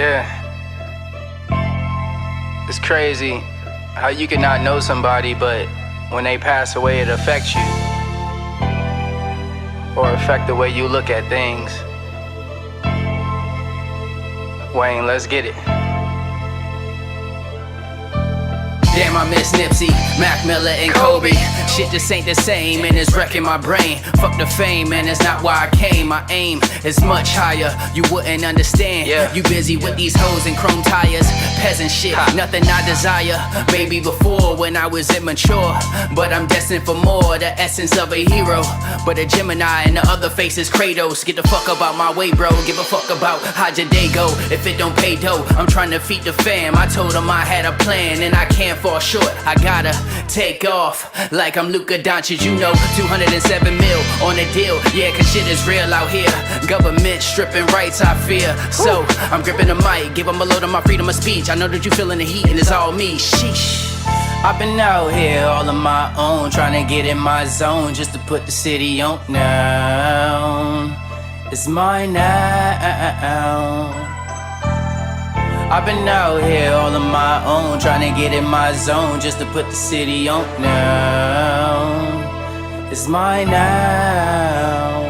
Yeah. It's crazy how you can not know somebody, but when they pass away, it affects you. Or affect the way you look at things. Wayne, let's get it. Damn, I miss Nipsey, Mac Miller, and Kobe. Shit just ain't the same, and it's wrecking my brain. Fuck the fame, man, that's not why I came. My aim is much higher, you wouldn't understand. You busy with these hoes and chrome tires. Peasant shit, nothing I desire. Maybe before when I was immature, but I'm destined for more. The essence of a hero, but a Gemini and the other face is Kratos. Get the fuck about my way, bro. Give a fuck about how your day go. If it don't pay dough, I'm trying to feed the fam. I told them I had a plan, and I can't fall short. I gotta take off like I'm Luka, you know. 207 mil on the deal, yeah, cause shit is real out here. Government stripping rights, I fear. So I'm gripping the mic, give them a load of my freedom of speech. I know that you feeling the heat and it's all me. Sheesh. I've been out here all on my own, trying to get in my zone just to put the city on now. It's mine now. I've been out here all on my own, trying to get in my zone just to put the city on now. It's mine now.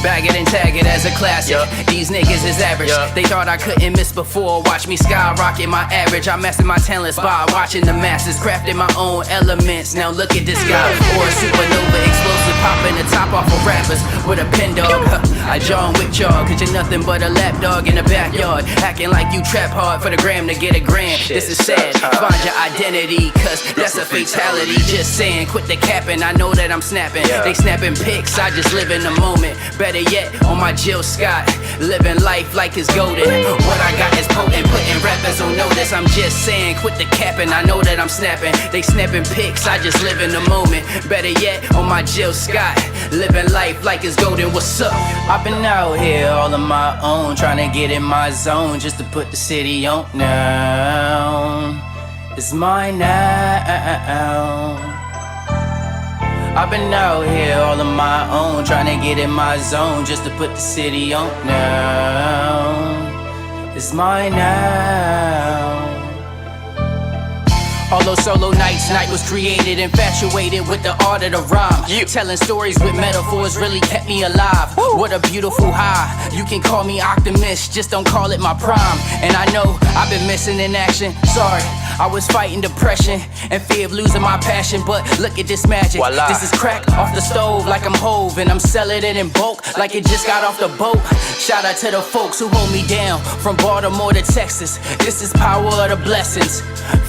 Bag it and tag it as a classic. These niggas is average. They thought I couldn't miss before. Watch me skyrocket my average. I mastered my talents by watching the masses, crafting my own elements. Now look at this guy, or a supernova, explosive, popping the top off of rappers with a pen dog. I John Wick y'all, cause you're nothing but a lap dog in the backyard, acting like you trap hard for the gram to get a grand. This is sad. Find your identity, cause that's a fatality. Just saying, quit the capping. I know that I'm snapping. They snapping pics. I just live in the moment. Better yet, on my Jill Scott, living life like it's golden. What I got is potent, putting rappers on notice. I'm just saying, quit the capping. I know that I'm snapping. They snapping pics. I just live in the moment. Better yet, on my Jill Scott, living life like it's golden. What's up? I've been out here all on my own, trying to get in my zone just to put the city on now. It's mine now. I've been out here all on my own, trying to get in my zone just to put the city on now. It's mine now. All those solo nights, night was created, infatuated with the art of the rhyme. Telling stories with metaphors really kept me alive. What a beautiful high. You can call me optimist, just don't call it my prime. And I know I've been missing in action. Sorry, I was fighting depression and fear of losing my passion, but look at this magic. Voila. This is crack off the stove like I'm Hove, and I'm selling it in bulk like it just got off the boat. Shout out to the folks who hold me down from Baltimore to Texas. This is power of the blessings.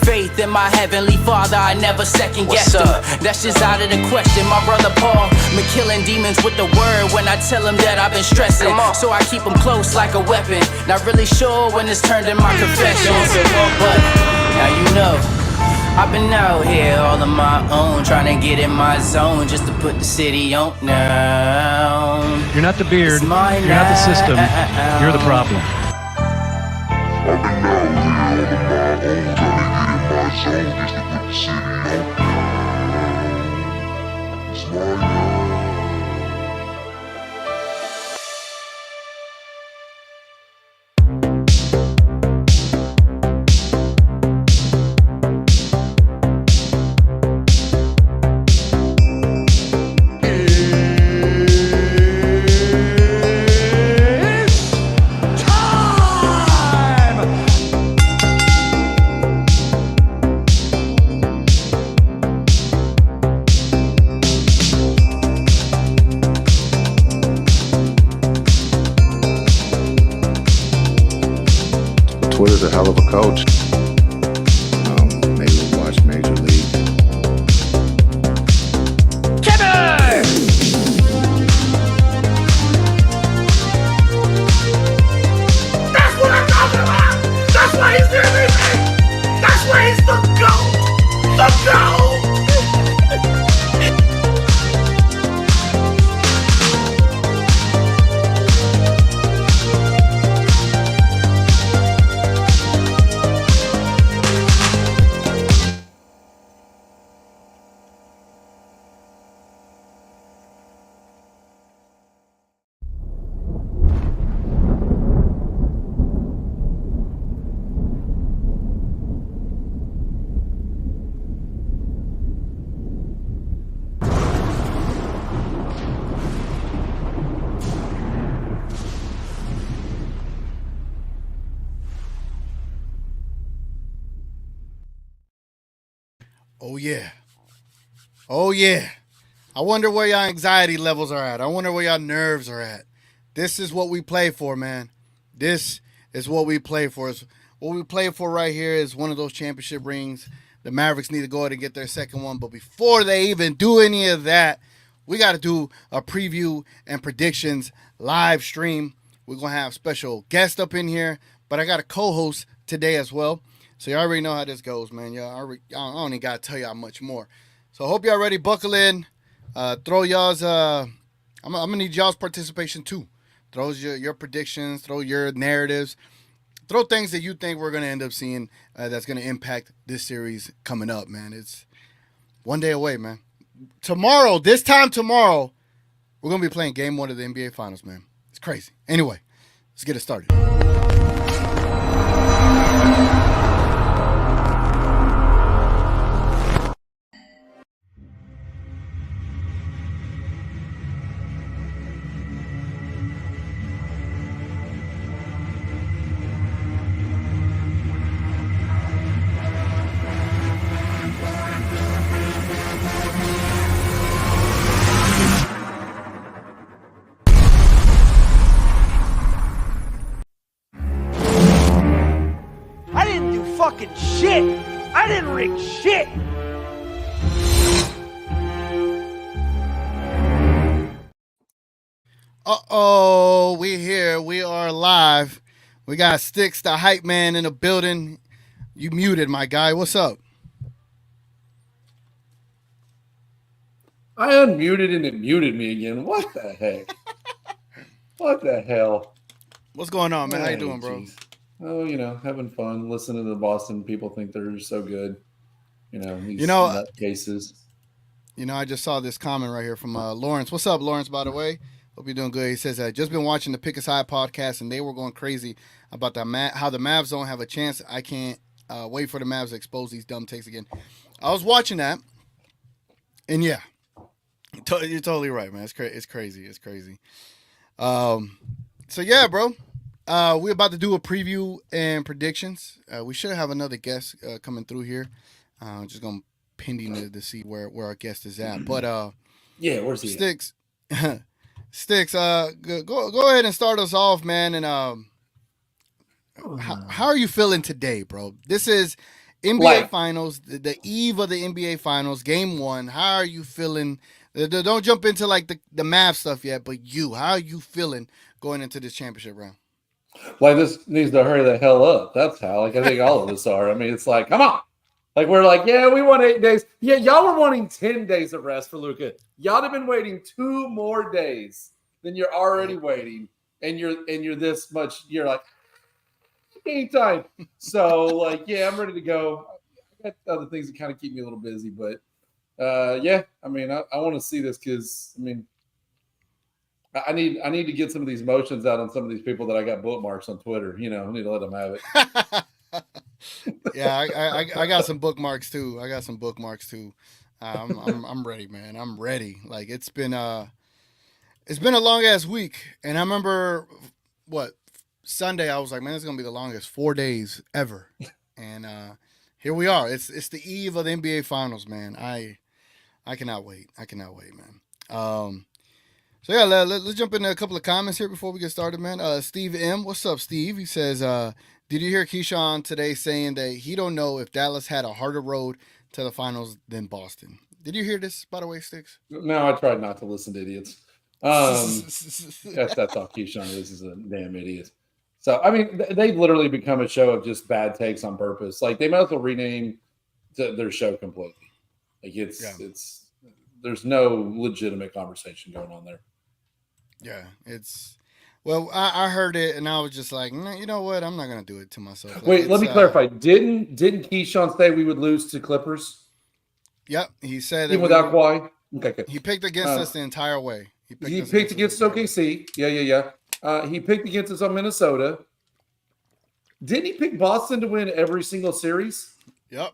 Faith in my heavenly Father, I never second guessed him. That's just out of the question. My brother Paul, me killing demons with the word when I tell him that I've been stressing. So I keep them close like a weapon. Not really sure when it's turned in my confessions, but now you know. I've been out here all on my own, trying to get in my zone just to put the city on now. You're not the beard, you're not the system, you're the problem. I've been out here all on my own, trying to get in my zone just to put the city on now. It's mine now. Twitter's a hell of a coach. Maybe we'll watch Major League. That's what I'm talking about! That's why he's doing this! That's why he's the GOAT! The GOAT! Oh, yeah. Oh, yeah. I wonder where your anxiety levels are at. I wonder where your nerves are at. This is what we play for, man. This is what we play for. What we play for right here is one of those championship rings. The Mavericks need to go ahead and get their second one. But before they even do any of that, we got to do a preview and predictions live stream. We're going to have special guests up in here. But I got a co-host today as well. So you already know how this goes, man. I don't even got to tell y'all much more. So I hope y'all ready. Buckle in. Throw y'all's. I'm gonna need y'all's participation too. Throw your predictions. Throw your narratives. Throw things that you think we're gonna end up seeing that's gonna impact this series coming up, man. It's one day away, man. Tomorrow, this time tomorrow, we're gonna be playing Game 1 of the NBA Finals, man. It's crazy. Anyway, let's get it started. I didn't do fucking shit. I didn't rig shit. Uh-oh, we here. We are live. We got STIX, the hype man, in the building. You muted, my guy. What's up? I unmuted and it muted me again. What the heck? What the hell? What's going on, man? How you doing, bro? Geez. Oh, having fun. Listening to the Boston people think they're so good. These nutcases. I just saw this comment right here from Lawrence. What's up, Lawrence, by the way? Hope you're doing good. He says, just been watching the Pick Us High podcast, and they were going crazy about how the Mavs don't have a chance. I can't wait for the Mavs to expose these dumb takes again. I was watching that, and yeah, you're totally right, man. It's crazy. It's crazy. So, yeah, bro. We're about to do a preview and predictions. We should have another guest coming through here. Just going to pending to see where our guest is at. But yeah, where's he? STIX. STIX, go ahead and start us off, man. And how are you feeling today, bro? This is NBA Finals, the eve of the NBA Finals, Game 1. How are you feeling? Don't jump into like the Mavs stuff yet, but how are you feeling going into this championship round? Like, this needs to hurry the hell up. That's how. Like, I think all of us are. I mean, it's like, come on. Like, we're like, yeah, we want 8 days. Yeah, y'all were wanting 10 days of rest for Luka. Y'all have been waiting 2 more days than you're already waiting, and you're this much. You're like, anytime. So, like, yeah, I'm ready to go. I got other things that kind of keep me a little busy, but yeah, I mean, I want to see this because, I mean, I need to get some of these motions out on some of these people that I got bookmarks on Twitter. I need to let them have it. Yeah, I got some bookmarks too. I'm ready, man. I'm ready. Like, it's been a long ass week, and I remember Sunday I was like, man, it's gonna be the longest 4 days ever, and here we are. It's the eve of the NBA Finals, man. I cannot wait. Man. So yeah, let's jump into a couple of comments here before we get started, man. Steve M, what's up, Steve? He says, did you hear Keyshawn today saying that he don't know if Dallas had a harder road to the finals than Boston? Did you hear this, by the way, STIX? No, I tried not to listen to idiots. That's all Keyshawn is. He's a damn idiot. So, I mean, they've literally become a show of just bad takes on purpose. Like, they might as well rename their show completely. Like, there's no legitimate conversation going on there. Yeah, I heard it and I was just like, you know what? I'm not gonna do it to myself. Wait, let me clarify. Didn't Keyshawn say we would lose to Clippers? Yep, he said even without Kawhi. Okay, good. He picked against us the entire way. He picked against OKC. Yeah. He picked against us on Minnesota. Didn't he pick Boston to win every single series? Yep.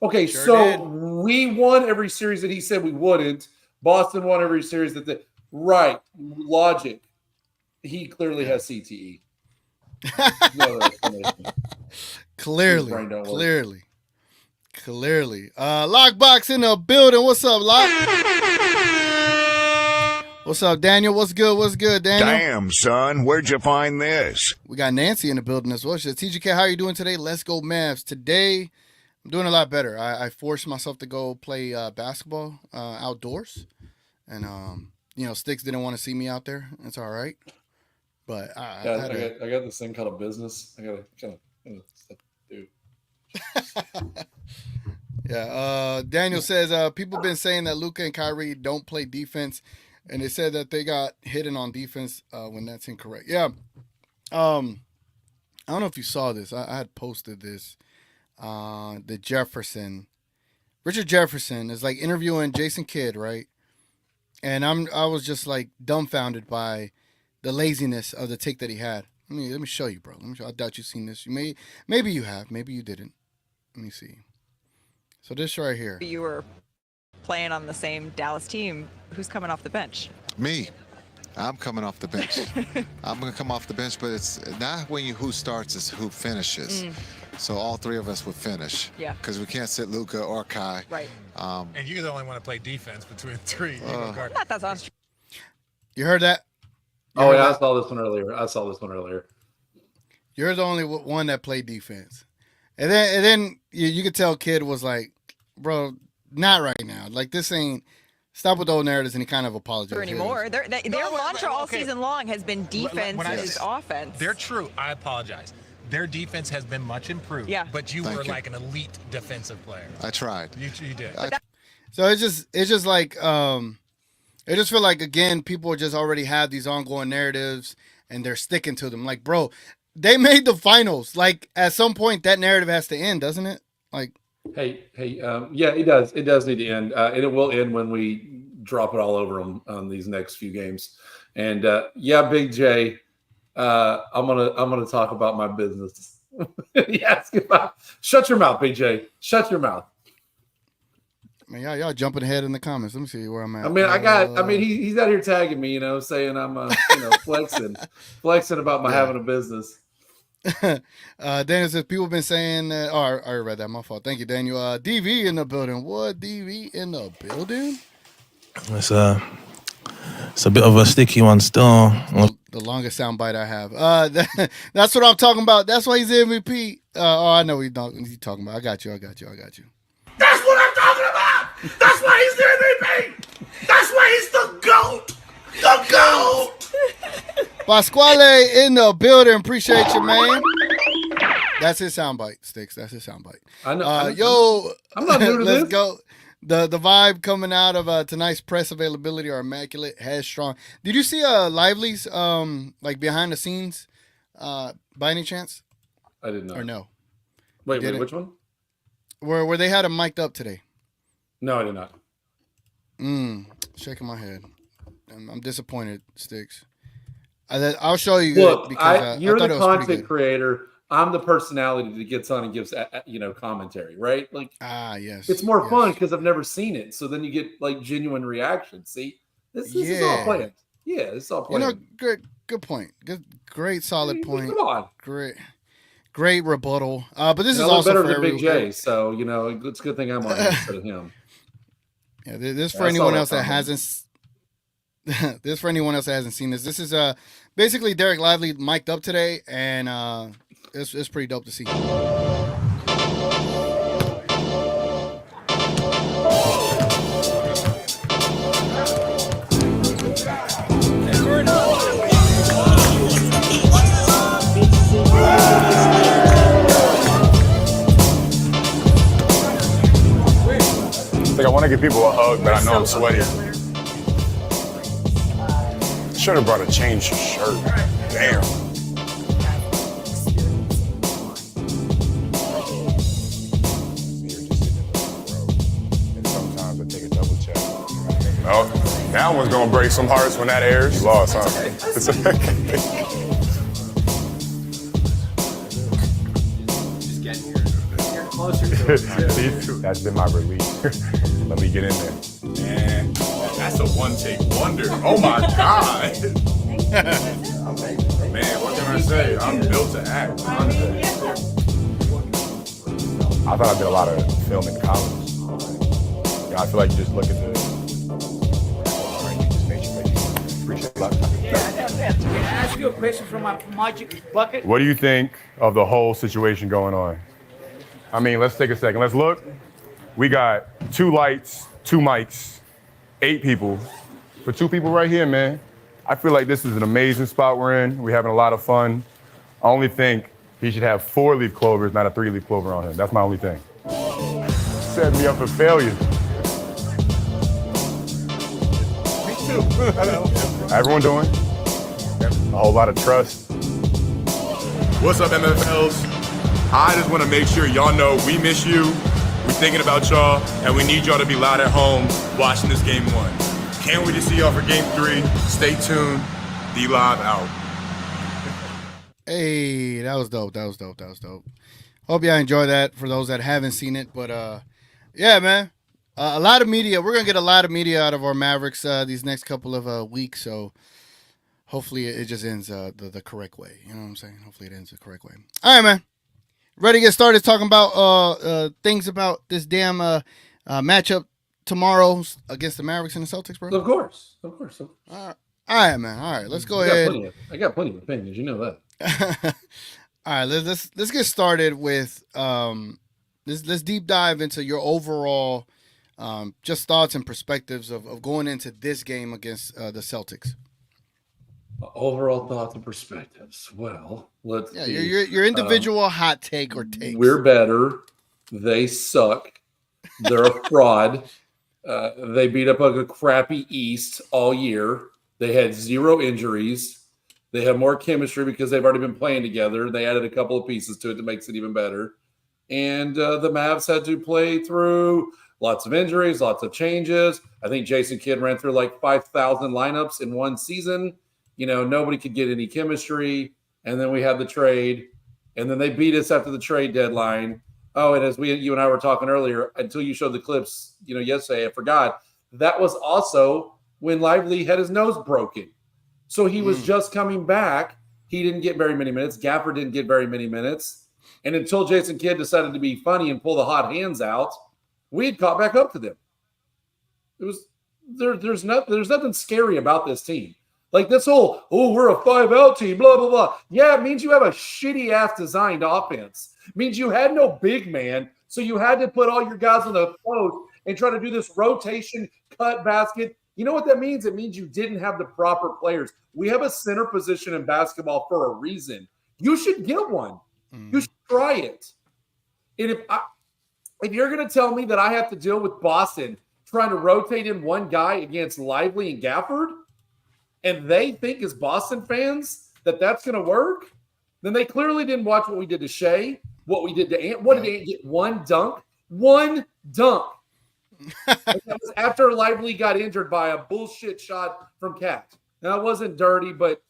Okay, sure so did. We won every series that he said we wouldn't. Boston won every series that right. Logic. He clearly has CTE. No other explanation. Clearly. Clearly. Lockbox in the building. What's up, Lock? What's up, Daniel? What's good? What's good, Daniel? Damn, son, where'd you find this? We got Nancy in the building as well. She said, TGK, how are you doing today? Let's go, Mavs. Today, I'm doing a lot better. I forced myself to go play basketball outdoors. And, STIX didn't want to see me out there. It's all right. But I got this thing called a business. I got to kind of stuff to do. Yeah. Daniel says, people been saying that Luka and Kyrie don't play defense. And they said that they got hidden on defense when that's incorrect. Yeah. I don't know if you saw this. I had posted this. The Richard Jefferson is like interviewing Jason Kidd, right? And I was just like dumbfounded by the laziness of the take that he had. Let me show you, bro. I doubt you've seen this. Maybe you have. Maybe you didn't. Let me see. So this right here. You were playing on the same Dallas team. Who's coming off the bench? Me. I'm coming off the bench. I'm going to come off the bench, but it's not who starts, it's who finishes. So all three of us would finish. Yeah. Because we can't sit Luka or Kai. Right. And you're the only one to play defense between three. That sounds true. You heard that? I saw this one earlier. You're the only one that played defense. And then you could tell Kid was like, bro, not right now. Like, this ain't. Stop with old narratives, and he kind of apologized. Anymore. Their mantra all season long has been defense is offense. They're true. I apologize. Their defense has been much improved. Yeah. But you were like an elite defensive player. I tried. You did. So it's just like I just feel like, again, people just already have these ongoing narratives and they're sticking to them. Like, bro, they made the finals. Like, at some point that narrative has to end, doesn't it? Like, Hey, yeah, it does. It does need to end, and it will end when we drop it all over them on these next few games. And Big J, I'm gonna talk about my business. Yes, shut your mouth, Big J. Shut your mouth. Man, y'all jumping ahead in the comments. Let me see where I'm at. I mean, he's out here tagging me, saying I'm flexing about my having a business. Daniel says people have been saying that. Oh, I already read that. My fault. Thank you, Daniel. DV in the building. What? DV in the building? It's a bit of a sticky one still. The longest soundbite I have. That's what I'm talking about. That's why he's the MVP. I know what he's talking about. I got you. That's what I'm talking about. That's why he's the MVP. That's why he's the GOAT. The GOAT. Pasquale in the building. Appreciate you, man. That's his soundbite, Sticks. That's his soundbite. I know. Yo, I'm not new to let's this. go. The vibe coming out of tonight's press availability are immaculate, headstrong. Did you see Lively's like behind the scenes by any chance? I did not. Or no? Wait, which one? Where they had him mic'd up today. No, I did not. Shaking my head. I'm disappointed, Sticks. I'll show you. Look, because you're I thought the it was content creator. I'm the personality that gets on and gives commentary, right? Like, yes, it's more fun because I've never seen it. So then you get like genuine reactions. See, this is all planned. Yeah, this is all planned. Good point. Great, solid point. Come on, great rebuttal. But this is I look also better for than Big J, so it's a good thing I'm on here instead of him. Yeah, this for anyone else that hasn't. This for anyone else that hasn't seen this. This is basically Derek Lively mic'd up today, and it's pretty dope to see. Like, I want to give people a hug, but I know I'm sweaty. Should have brought a change shirt. Damn. Sometimes I take a double check. Oh, that one's gonna break some hearts when that airs. You lost, huh? It's okay. Just getting here. You're closer to it. That's been my relief. Let me get in there. Man, that's a one-take wonder. Oh my God. Man, what can I say? I'm built to act. I thought I did a lot of film in college. I feel like you just look at the. You just make sure you appreciate a lot. Can I ask you a question from my magic bucket? What do you think of the whole situation going on? I mean, let's take a second. Let's look. We got 2 lights, 2 mics, 8 people. For 2 people right here, man, I feel like this is an amazing spot we're in. We're having a lot of fun. I only think he should have 4-leaf clovers, not a 3-leaf clover on him. That's my only thing. Set me up for failure. Me too. Everyone doing? A whole lot of trust. What's up, MFLs? I just want to make sure y'all know we miss you. We're thinking about y'all, and we need y'all to be loud at home watching this game 1. Can't wait to see y'all for game 3. Stay tuned. D-Live out. Hey, that was dope. Hope y'all enjoy that for those that haven't seen it. But yeah, man, a lot of media. We're gonna get a lot of media out of our Mavericks these next couple of weeks. So hopefully it just ends the correct way. You know what I'm saying? Hopefully it ends the correct way. All right, man. Ready to get started talking about things about this damn matchup tomorrow against the Mavericks and the Celtics, bro? Of course. All right, man. All right, let's go ahead. I got plenty of opinions. You know that. All right, let's get started with let's deep dive into your overall just thoughts and perspectives of going into this game against the Celtics. Overall thoughts and perspectives. Well, let's see. Your individual hot take or takes. We're better. They suck. They're a fraud. They beat up a crappy East all year. They had 0 injuries. They have more chemistry because they've already been playing together. They added a couple of pieces to it that makes it even better. And the Mavs had to play through lots of injuries, lots of changes. I think Jason Kidd ran through like 5,000 lineups in one season. You know, nobody could get any chemistry. And then we had the trade. And then they beat us after the trade deadline. Oh, and as you and I were talking earlier, until you showed the clips, yesterday, I forgot. That was also when Lively had his nose broken. So he was just coming back. He didn't get very many minutes. Gafford didn't get very many minutes. And until Jason Kidd decided to be funny and pull the hot hands out, we had caught back up to them. It was there's nothing scary about this team. Like this whole, we're a 5-out team, blah, blah, blah. Yeah, it means you have a shitty-ass designed offense. It means you had no big man, so you had to put all your guys on the post and try to do this rotation cut basket. You know what that means? It means you didn't have the proper players. We have a center position in basketball for a reason. You should get one. You should try it. And if you're going to tell me that I have to deal with Boston trying to rotate in one guy against Lively and Gafford, and they think as Boston fans that that's going to work, then they clearly didn't watch what we did to Shea, what we did to Ant. What did Ant get? One dunk? One dunk. That was after Lively got injured by a bullshit shot from Cat. Now, it wasn't dirty, but,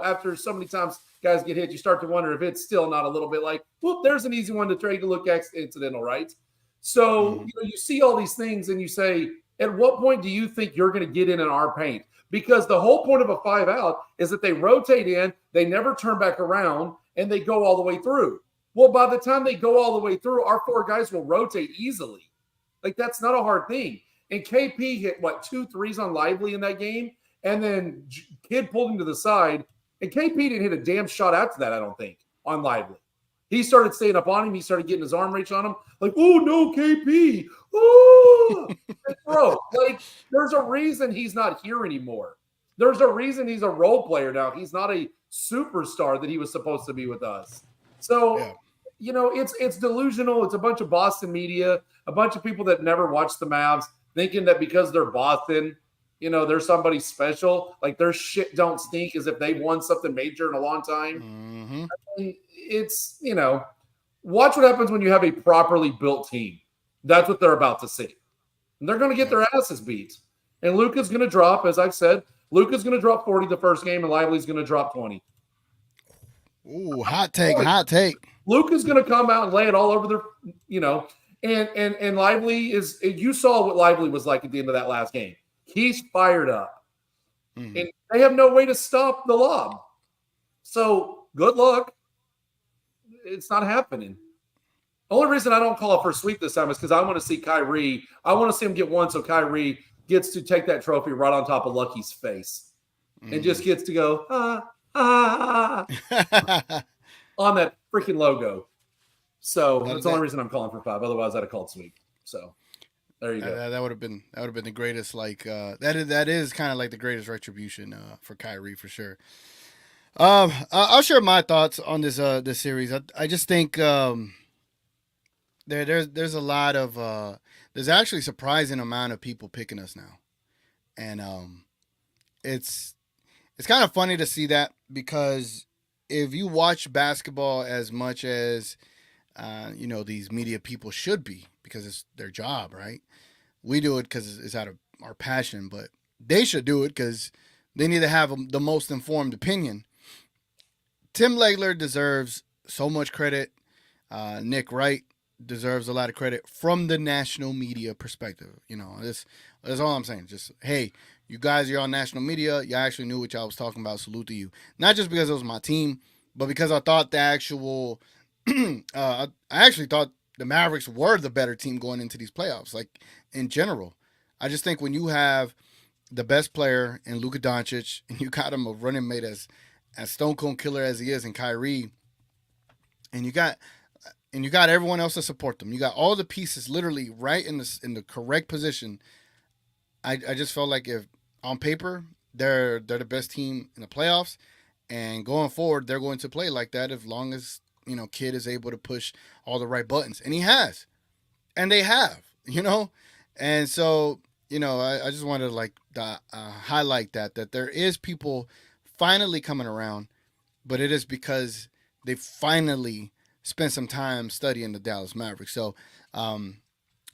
after so many times guys get hit, you start to wonder if it's still not a little bit like, whoop, there's an easy one to trade to look incidental, right? So, you see all these things and you say, at what point do you think you're going to get in our paint? Because the whole point of a 5-out is that they rotate in, they never turn back around, and they go all the way through. Well, by the time they go all the way through, our 4 guys will rotate easily. Like, that's not a hard thing. And KP hit, 2 threes on Lively in that game, and then Kidd pulled him to the side, and KP didn't hit a damn shot after that, I don't think, on Lively. He started staying up on him. He started getting his arm reach on him. Like, oh, no, KP. Oh, bro, there's a reason he's not here anymore. There's a reason he's a role player now. He's not a superstar that he was supposed to be with us. So, it's delusional. It's a bunch of Boston media, a bunch of people that never watched the Mavs, thinking that because they're Boston, they're somebody special. Like their shit don't stink as if they've won something major in a long time. I mean, it's, watch what happens when you have a properly built team. That's what they're about to see. And they're going to get their asses beat. And Luka's going to drop, as I've said, Luka's going to drop 40 the first game, and Lively's going to drop 20. Ooh, hot take. Luka's going to come out and lay it all over their, and Lively is, you saw what Lively was like at the end of that last game. He's fired up. And they have no way to stop the lob. So good luck. It's not happening. Only reason I don't call it for a sweep this time is because I want to see Kyrie. I want to see him get one so Kyrie gets to take that trophy right on top of Lucky's face and just gets to go, on that freaking logo. So that's the only reason I'm calling for 5. Otherwise, I'd have called sweep. So there you go. That would have been the greatest. Like that is kind of like the greatest retribution for Kyrie for sure. I'll share my thoughts on this series. I just think there's a lot of there's actually a surprising amount of people picking us now, and it's kind of funny to see that, because if you watch basketball as much as these media people should be, because it's their job, right? We do it because it's out of our passion, but they should do it because they need to have the most informed opinion. Tim Legler deserves so much credit. Nick Wright deserves a lot of credit from the national media perspective. That's all I'm saying. Just, hey, you guys are on national media. You actually knew what y'all was talking about. Salute to you. Not just because it was my team, but because I thought the actual I actually thought the Mavericks were the better team going into these playoffs. Like, in general, I just think when you have the best player in Luka Doncic and you got him a running mate as stone cold killer as he is in Kyrie, and you got everyone else to support them. You got all the pieces literally right in the correct position. I just felt like if on paper they're the best team in the playoffs, and going forward they're going to play like that as long as Kid is able to push all the right buttons, and he has, and they have, and so I just wanted to highlight that there is people finally coming around, but it is because they finally spent some time studying the Dallas Mavericks. So,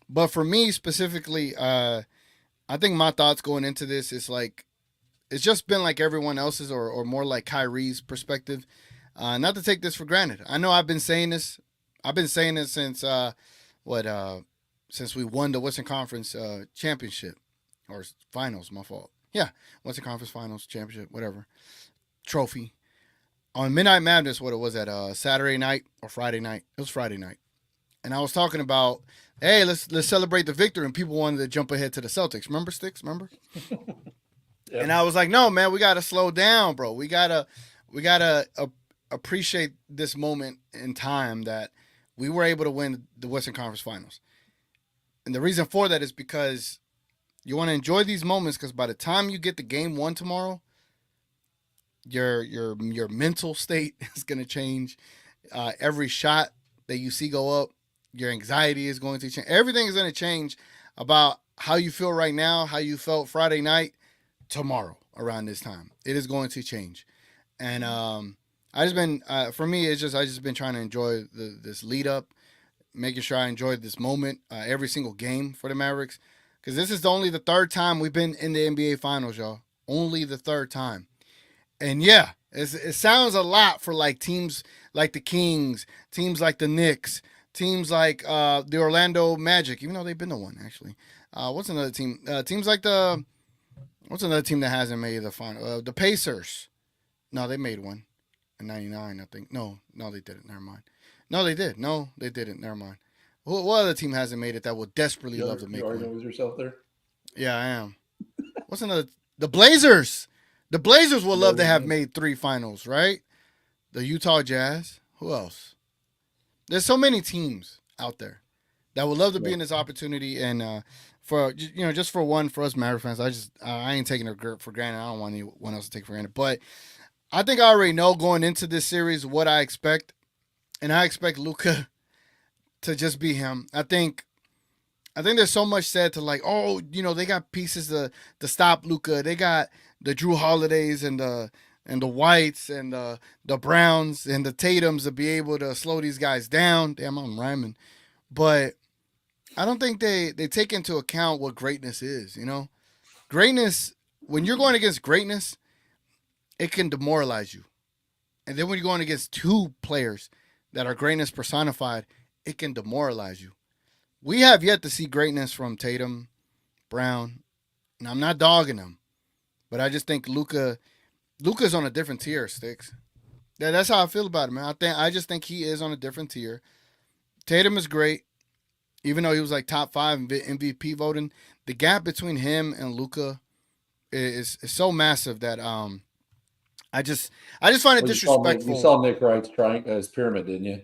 but for me specifically, I think my thoughts going into this is it's just been like everyone else's, or more like Kyrie's perspective. Not to take this for granted. I know I've been saying this. I've been saying this since since we won the Western Conference championship, or finals. My fault. Yeah, Western Conference Finals championship, whatever trophy. On Midnight Madness, what it was at Saturday night or Friday night. It was Friday night, and I was talking about, hey, let's celebrate the victory, and people wanted to jump ahead to the Celtics. Remember, Sticks? Remember? Yep. And I was like, no, man, we got to slow down, bro. We gotta appreciate this moment in time that we were able to win the Western Conference Finals. And the reason for that is because you want to enjoy these moments, because by the time you get to game 1 tomorrow, your mental state is going to change. Every shot that you see go up, your anxiety is going to change. Everything is going to change about how you feel right now, how you felt Friday night, tomorrow around this time. It is going to change. And I just been, for me, I just been trying to enjoy this lead up, making sure I enjoyed this moment, every single game for the Mavericks, because this is only the 3rd time we've been in the NBA Finals, y'all. Only the 3rd time. And yeah, it sounds a lot for teams like the Kings, teams like the Knicks, teams like the Orlando Magic, even though they've been to one actually. What's another team? Teams like what's another team that hasn't made the final? The Pacers. No, they made one in '99, I think. No, they didn't. Never mind. No, they did. No, they didn't. Never mind. What other team hasn't made it that would desperately love to make you one? arguing with yourself there? Yeah, I am. What's another? The Blazers. The Blazers would love to have made 3 finals, right? The Utah Jazz. Who else? There's so many teams out there that would love to be in this opportunity. And for just for us Mavericks fans, I ain't taking it for granted. I don't want anyone else to take it for granted. But I think I already know going into this series what I expect, and I expect Luka to just be him. I think there's so much said to they got pieces to stop Luka. They got the Drew Holidays and the Whites and the Browns and the Tatums to be able to slow these guys down. Damn, I'm rhyming. But I don't think they take into account what greatness is, Greatness, when you're going against greatness, it can demoralize you. And then when you're going against 2 players that are greatness personified, it can demoralize you. We have yet to see greatness from Tatum, Brown, and I'm not dogging them, but I just think Luka's on a different tier, Sticks. That's how I feel about it, man. I just think he is on a different tier. Tatum is great, even though he was like top 5 in MVP voting. The gap between him and Luka is so massive that I just find it disrespectful. You saw Nick Wright's his pyramid, didn't you?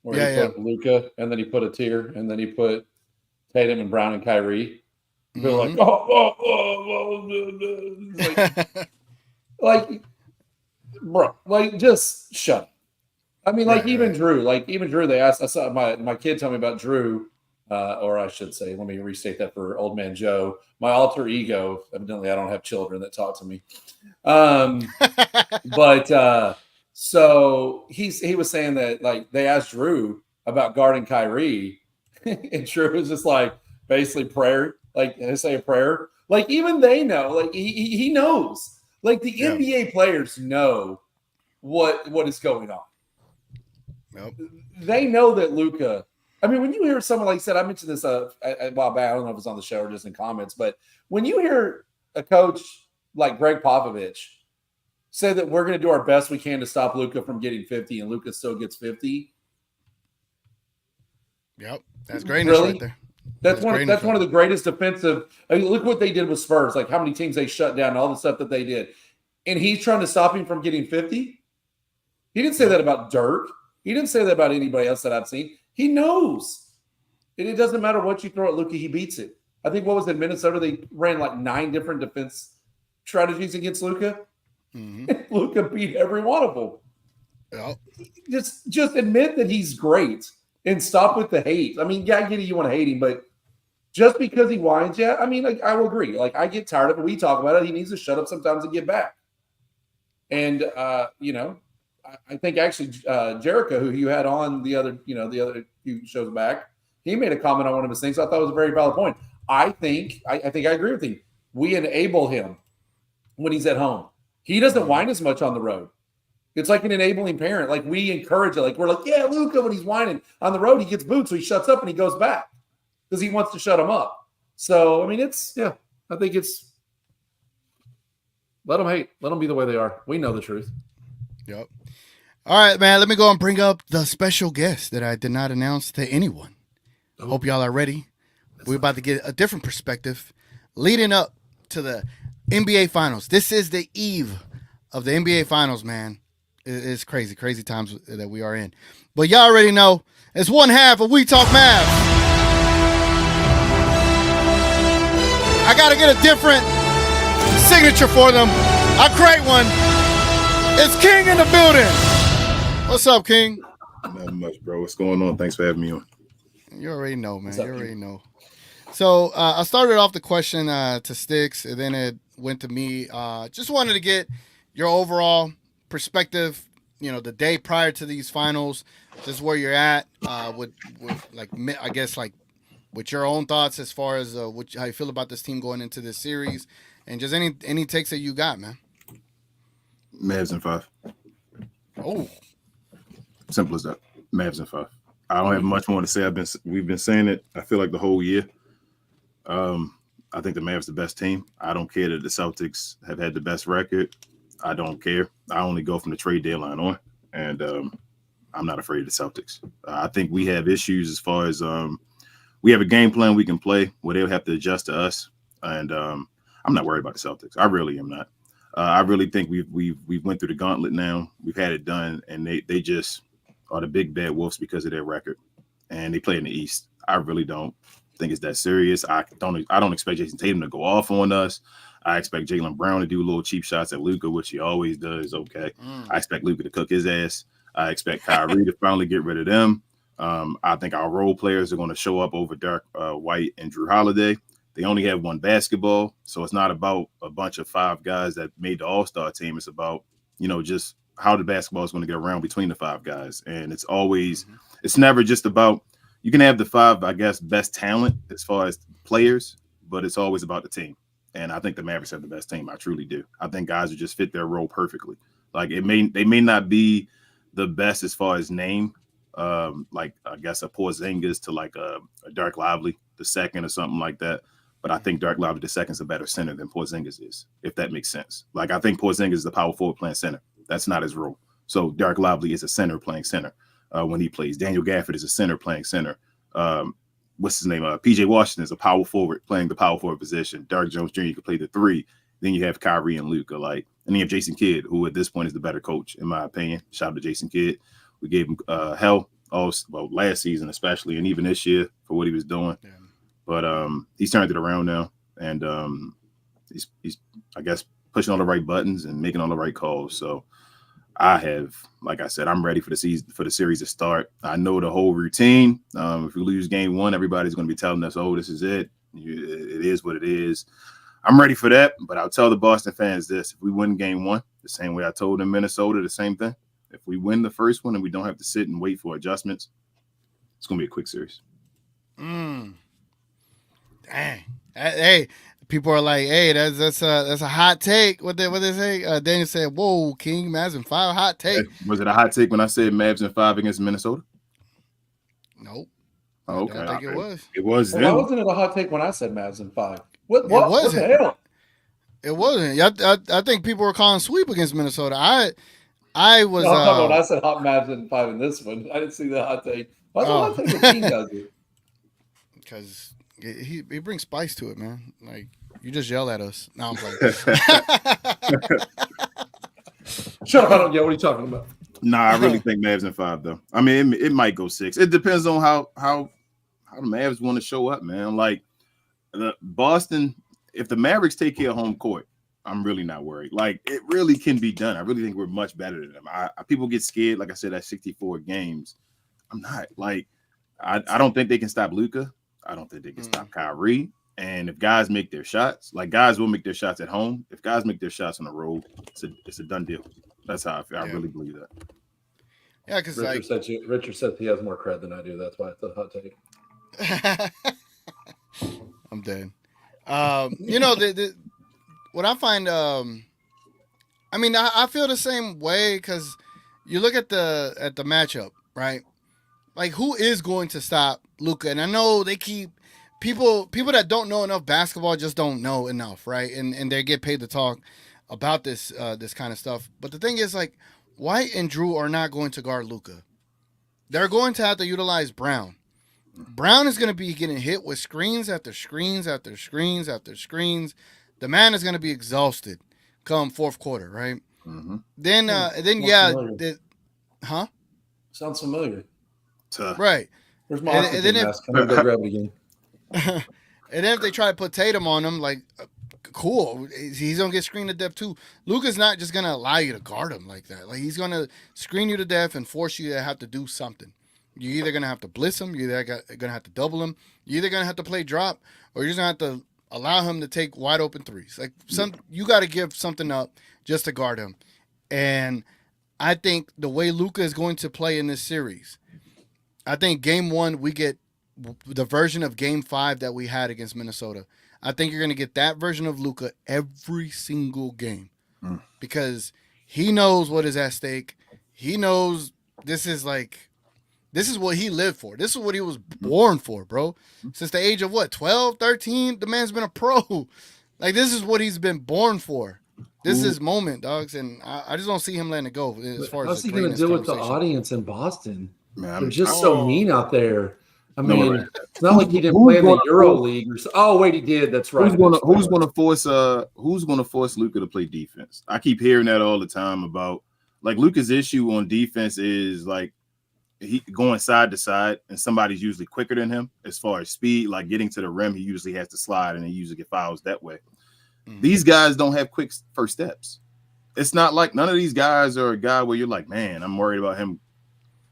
Where he put Luka, and then he put a tier, and then he put Tatum and Brown and Kyrie. They're like, like, bro, like, just shut up. I mean, even Drew, they asked, I saw my kid tell me about Drew, or I should say, let me restate that for old man Joe, my alter ego. Evidently, I don't have children that talk to me. So he was saying that, like, they asked Drew about guarding Kyrie, and Drew was just like, basically prayer, like they say a prayer. Like, even they know, like he knows. Like, the NBA players know what is going on. Yep. They know that Luka. I mean, when you hear someone, like I said, I mentioned this a while back. I don't know if it's on the show or just in comments, but when you hear a coach like Greg Popovich say that we're going to do our best we can to stop Luka from getting 50, and Luka still gets 50. Yep, that's greatness right there. That's one of the greatest defensive. I mean, look what they did with Spurs. Like, how many teams they shut down, all the stuff that they did, and he's trying to stop him from getting 50. He didn't say that about Dirk. He didn't say that about anybody else that I've seen. He knows. And it doesn't matter what you throw at Luka, he beats it. I think, what was it, Minnesota? They ran like 9 different defense strategies against Luka. Mm-hmm. Luka beat every one of them. Yep. Just admit that he's great and stop with the hate. I mean, yeah, I get it, you want to hate him, but just because he whines, I mean, like, I will agree. Like, I get tired of it. We talk about it. He needs to shut up sometimes and get back. And, I think actually Jericho, who you had on the other few shows back, he made a comment on one of his things. I thought it was a very valid point. I think I agree with him. We enable him when he's at home. He doesn't whine as much on the road. It's like an enabling parent. Like, we encourage it. Like, we're like, yeah, Luka, when he's whining on the road, he gets booed, so he shuts up and he goes back because he wants to shut him up. So, I mean, I think it's let them hate. Let them be the way they are. We know the truth. Yep. All right, man, let me go and bring up the special guest that I did not announce to anyone. I hope y'all are ready. We're about to get a different perspective leading up to the NBA Finals. This is the eve of the NBA Finals, man. It's crazy times that we are in. But y'all already know, it's one half of We Talk Mavs. I got to get a different signature for them. I create one. It's King in the building. What's up, King? Not much, bro. What's going on? Thanks for having me on. You already know, man. You already know. So I started off the question to Stix, and then it went to me. Just wanted to get your overall perspective, the day prior to these finals, just where you're at with with your own thoughts as far as how you feel about this team going into this series, and just any takes that you got, man. Mavs in 5. Oh. Simple as that. Mavs in 5. I don't have much more to say. We've been saying it, I feel like, the whole year. I think the Mavs the best team. I don't care that the Celtics have had the best record. I don't care. I only go from the trade deadline on, and I'm not afraid of the Celtics. I think we have issues as far as we have a game plan we can play where they'll have to adjust to us, and I'm not worried about the Celtics. I really am not. I really think we've went through the gauntlet now. We've had it done, and they just are the big bad wolves because of their record, and they play in the East. I really don't think it's that serious. I don't expect Jason Tatum to go off on us. I expect Jaylen Brown to do little cheap shots at Luka, which he always does. Okay. I expect Luka to cook his ass. I expect Kyrie to finally get rid of them. I think our role players are going to show up over Derek White and Drew Holiday. They only have one basketball, so it's not about a bunch of 5 guys that made the All-Star team. It's about, just how the basketball is going to get around between the 5 guys. And it's always, it's never just about, you can have the 5, I guess, best talent as far as players, but it's always about the team. And I think the Mavericks have the best team. I truly do. I think guys who just fit their role perfectly. Like, they may not be the best as far as name, like, I guess, a Porzingis to like a Dirk Lively the second or something like that. But I think Dirk Lively the second is a better center than Porzingis is, if that makes sense. Like, I think Porzingis is the power forward playing center. That's not his role. So Dirk Lively is a center playing center. when he plays. Daniel Gafford is a center playing center. What's his name? PJ Washington is a power forward playing the power forward position. Derrick Jones Jr. can play the 3. Then you have Kyrie and Luka, and then you have Jason Kidd, who at this point is the better coach, in my opinion. Shout out to Jason Kidd. We gave him hell last season, especially, and even this year for what he was doing. Yeah. But he's turned it around now, and he's I guess pushing all the right buttons and making all the right calls. So like I said, I'm ready for the series to start. I know the whole routine. If we lose game 1, everybody's going to be telling us, "Oh, this is it. It is what it is." I'm ready for that, but I'll tell the Boston fans this: if we win game 1, the same way I told them Minnesota, the same thing. If we win the first one and we don't have to sit and wait for adjustments, it's going to be a quick series. Dang. Hey, people are like, "Hey, that's a hot take." What they say? Daniel said, "Whoa, King, Mavs in 5, hot take." Was it a hot take when I said Mavs in 5 against Minnesota? Nope. Oh, okay. I don't think it was. It was. Why wasn't it a hot take when I said Mavs in 5? What wasn't. the hell? It wasn't. I think people were calling sweep against Minnesota. I was. No, I'm talking about when I said hot Mavs in 5 in this one. I didn't see the hot take. Why the hot take the King does it? Because he brings spice to it, man. Like, you just yell at us. No, I'm playing. Shut up! I don't get. What are you talking about? Nah, I really think Mavs in 5 though. I mean, it might go 6. It depends on how the Mavs want to show up, man. Like Boston, if the Mavericks take care of home court, I'm really not worried. Like, it really can be done. I really think we're much better than them. People get scared, like I said, at 64 games. I'm not. Like, I don't think they can stop Luka. I don't think they can stop Kyrie. And if guys make their shots, like guys will make their shots at home. If guys make their shots on the road, it's a done deal. That's how I feel. I really believe that. Yeah, because Richard said he has more cred than I do. That's why it's a hot take. I'm dead. What I find, I mean, I feel the same way because you look at the matchup, right? Like, who is going to stop Luka? And I know they keep people that don't know enough basketball just don't know enough, right? And they get paid to talk about this kind of stuff. But the thing is, like, White and Drew are not going to guard Luka. They're going to have to utilize Brown. Brown is going to be getting hit with screens after screens after screens after screens. The man is going to be exhausted come fourth quarter, right? Mm-hmm. Sounds familiar. Right. Where's my oxygen mask? I'm going to go grab it again. And then if they try to put Tatum on him, like, cool, he's going to get screened to death too. Luka's not just going to allow you to guard him like that. Like, he's going to screen you to death and force you to have to do something. You're either going to have to blitz him, you're either going to have to double him, you're either going to have to play drop, or you're just going to have to allow him to take wide open threes. Like, you got to give something up just to guard him. And I think the way Luka is going to play in this series, I think game 1 we get the version of game 5 that we had against Minnesota. I think you're going to get that version of Luka every single game because he knows what is at stake. He knows this is what he lived for. This is what he was born for, bro. Since the age of 12, 13, the man's been a pro. Like, this is what he's been born for. This is his moment, dogs, and I just don't see him letting it go as far as how's he going to deal with the audience in Boston? Man, they're just so mean out there. I mean, it's not like he didn't play in the Euro League or so. Oh, wait, he did. That's right. Who's going to force Luka to play defense? I keep hearing that all the time about, like, Luka's issue on defense is, like, he going side to side, and somebody's usually quicker than him as far as speed. Like, getting to the rim, he usually has to slide, and he usually get fouls that way. These guys don't have quick first steps. It's not like none of these guys are a guy where you're like, man, I'm worried about him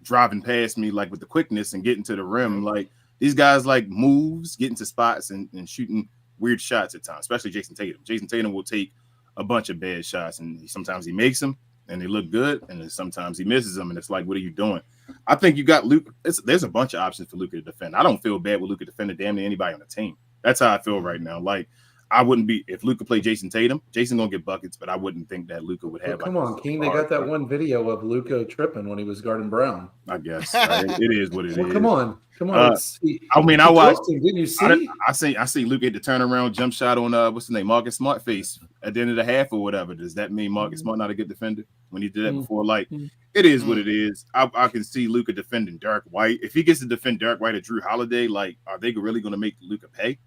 driving past me, like, with the quickness and getting to the rim. Like, these guys, like, moves, getting to spots and shooting weird shots at times, especially Jason Tatum. Jason Tatum will take a bunch of bad shots, and sometimes he makes them and they look good, and then sometimes he misses them, and it's like, what are you doing? I think you got Luka. There's a bunch of options for Luka to defend. I don't feel bad with Luka defending damn near anybody on the team. That's how I feel right now. Like, I wouldn't be, if Luka played Jason Tatum, Jason gonna get buckets, but I wouldn't think that Luka would have. Well, come on, King. They got that one video of Luka tripping when he was guarding Brown. I guess it is what it is. Come on. I mean, I watched. Didn't you see? I see Luka hit the turnaround jump shot on what's his name, Marcus Smartface at the end of the half or whatever. Does that mean Marcus Smart not a good defender when he did that before? Like, it is what it is. I can see Luka defending Derek White. If he gets to defend Derek White or Drew Holiday, like, are they really going to make Luka pay?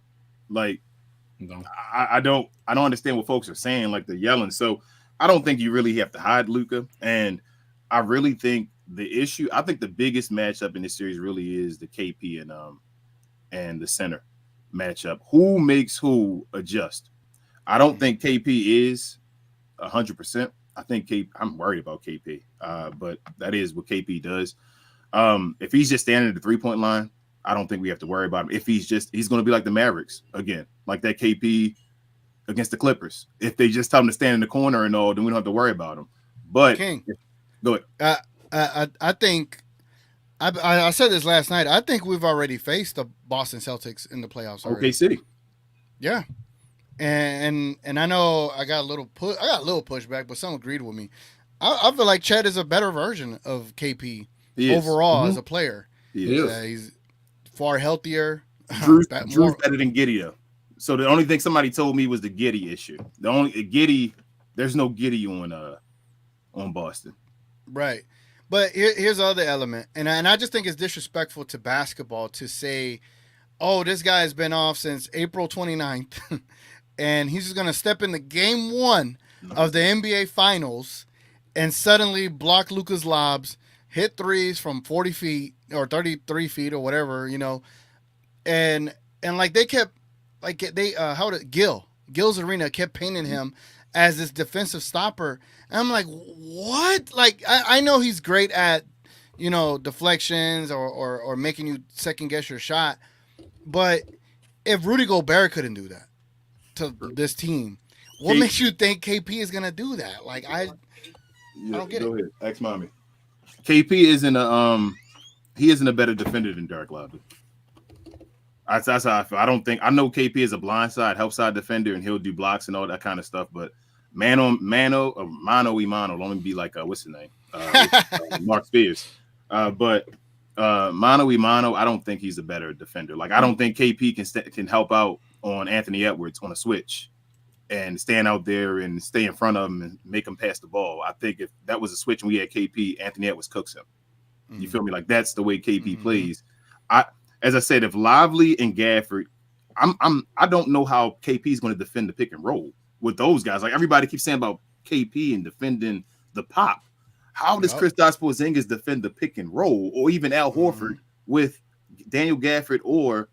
Like, no. I don't understand what folks are saying, like they're yelling. So I don't think you really have to hide Luka. And I really think I think the biggest matchup in this series really is the KP and the center matchup. Who makes who adjust? I don't think KP is 100%. I think I'm worried about KP, but that is what KP does. If he's just standing at the 3-point line, I don't think we have to worry about him. If he's going to be like the Mavericks again, like that KP against the Clippers. If they just tell him to stand in the corner and all, then we don't have to worry about him. But King, go ahead. I think I said this last night. I think we've already faced the Boston Celtics in the playoffs already. OKC. Yeah. And I know I got a little pushback, but some agreed with me. I feel like Chet is a better version of KP overall as a player. He's far healthier. Drew's better than Giddey though. So the only thing somebody told me was the Giddey issue. There's no Giddey on Boston. Right. But here's the other element. And I just think it's disrespectful to basketball to say, oh, this guy has been off since April 29th. And he's just going to step into game 1 of the NBA Finals and suddenly block Luka's lobs, hit threes from 40 feet or 33 feet or whatever, And like they kept, like Gil's Arena kept painting him as this defensive stopper. And I'm like, what? Like, I know he's great at, deflections or making you second guess your shot. But if Rudy Gobert couldn't do that to this team, what makes you think KP is going to do that? Like, I don't get it. Go ahead. Ask mommy. KP isn't a better defender than Derek Lively. That's how I feel. I know KP is a blindside, help side defender, and he'll do blocks and all that kind of stuff. But mano y mano, let me be like what's his name? Mark Spears. But mano y mano, I don't think he's a better defender. Like, I don't think KP can help out on Anthony Edwards on a switch and stand out there and stay in front of him and make him pass the ball. I think if that was a switch and we had KP, Anthony Edwards cooks him. You feel me? Like, that's the way KP plays. As I said, if Lively and Gafford, I don't know how KP is going to defend the pick and roll with those guys. Like, everybody keeps saying about KP and defending the pop. How does Kristaps Porzingis defend the pick and roll, or even Al Horford with Daniel Gafford or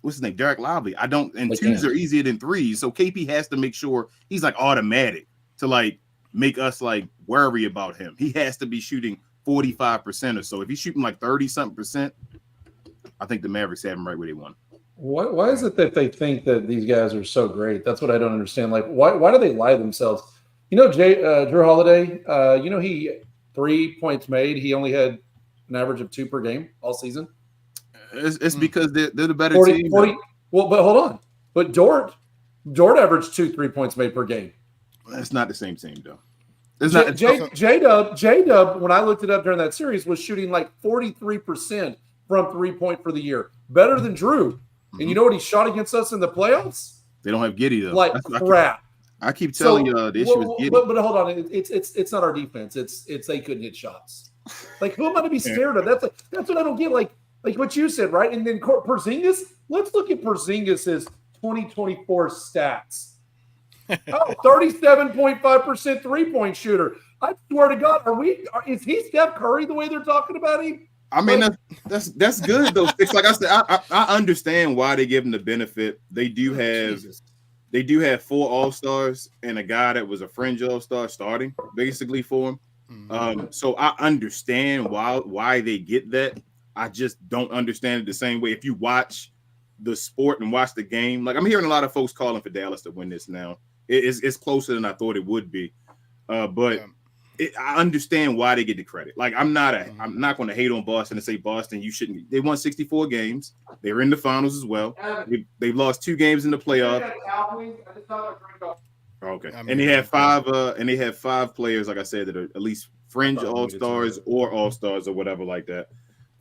what's his name, Derek Lively? I don't. And twos are easier than threes, so KP has to make sure he's like automatic to like make us like worry about him. He has to be shooting 45% or so. If he's shooting like 30-something%, I think the Mavericks have him right where they want. Why is it that they think that these guys are so great? That's what I don't understand. Like, why do they lie to themselves? Drew Holiday, he 3 points made. He only had an average of 2 per game all season. It's because they're the better team. 40, well, but hold on. But Dort averaged 2 3 points made per game. That's not the same team, though. J-Dub, when I looked it up during that series, was shooting like 43% from 3-point for the year. Better than Drew. And you know what he shot against us in the playoffs? They don't have Giddey, though. Like crap. I keep telling you the issue is Giddey. But hold on. It's not our defense. It's they couldn't hit shots. Like, who am I to be scared of? That's what I don't get. Like what you said, right? And then Porzingis, let's look at Porzingis' 2024 stats. 37.5% 3-point shooter. I swear to God, is he Steph Curry the way they're talking about him? I mean, that's good though. It's like I said, I understand why they give him the benefit. They do have 4 All-Stars and a guy that was a fringe All-Star starting basically for him. So I understand why they get that. I just don't understand it the same way. If you watch the sport and watch the game, like I'm hearing a lot of folks calling for Dallas to win this now. It's closer than I thought it would be, but I understand why they get the credit. Like I'm not going to hate on Boston and say Boston, you shouldn't. They won 64 games. They were in the finals as well. They've lost 2 games in the playoff. Okay, and they have 5 players, like I said, that are at least fringe All-Stars or All-Stars or whatever like that.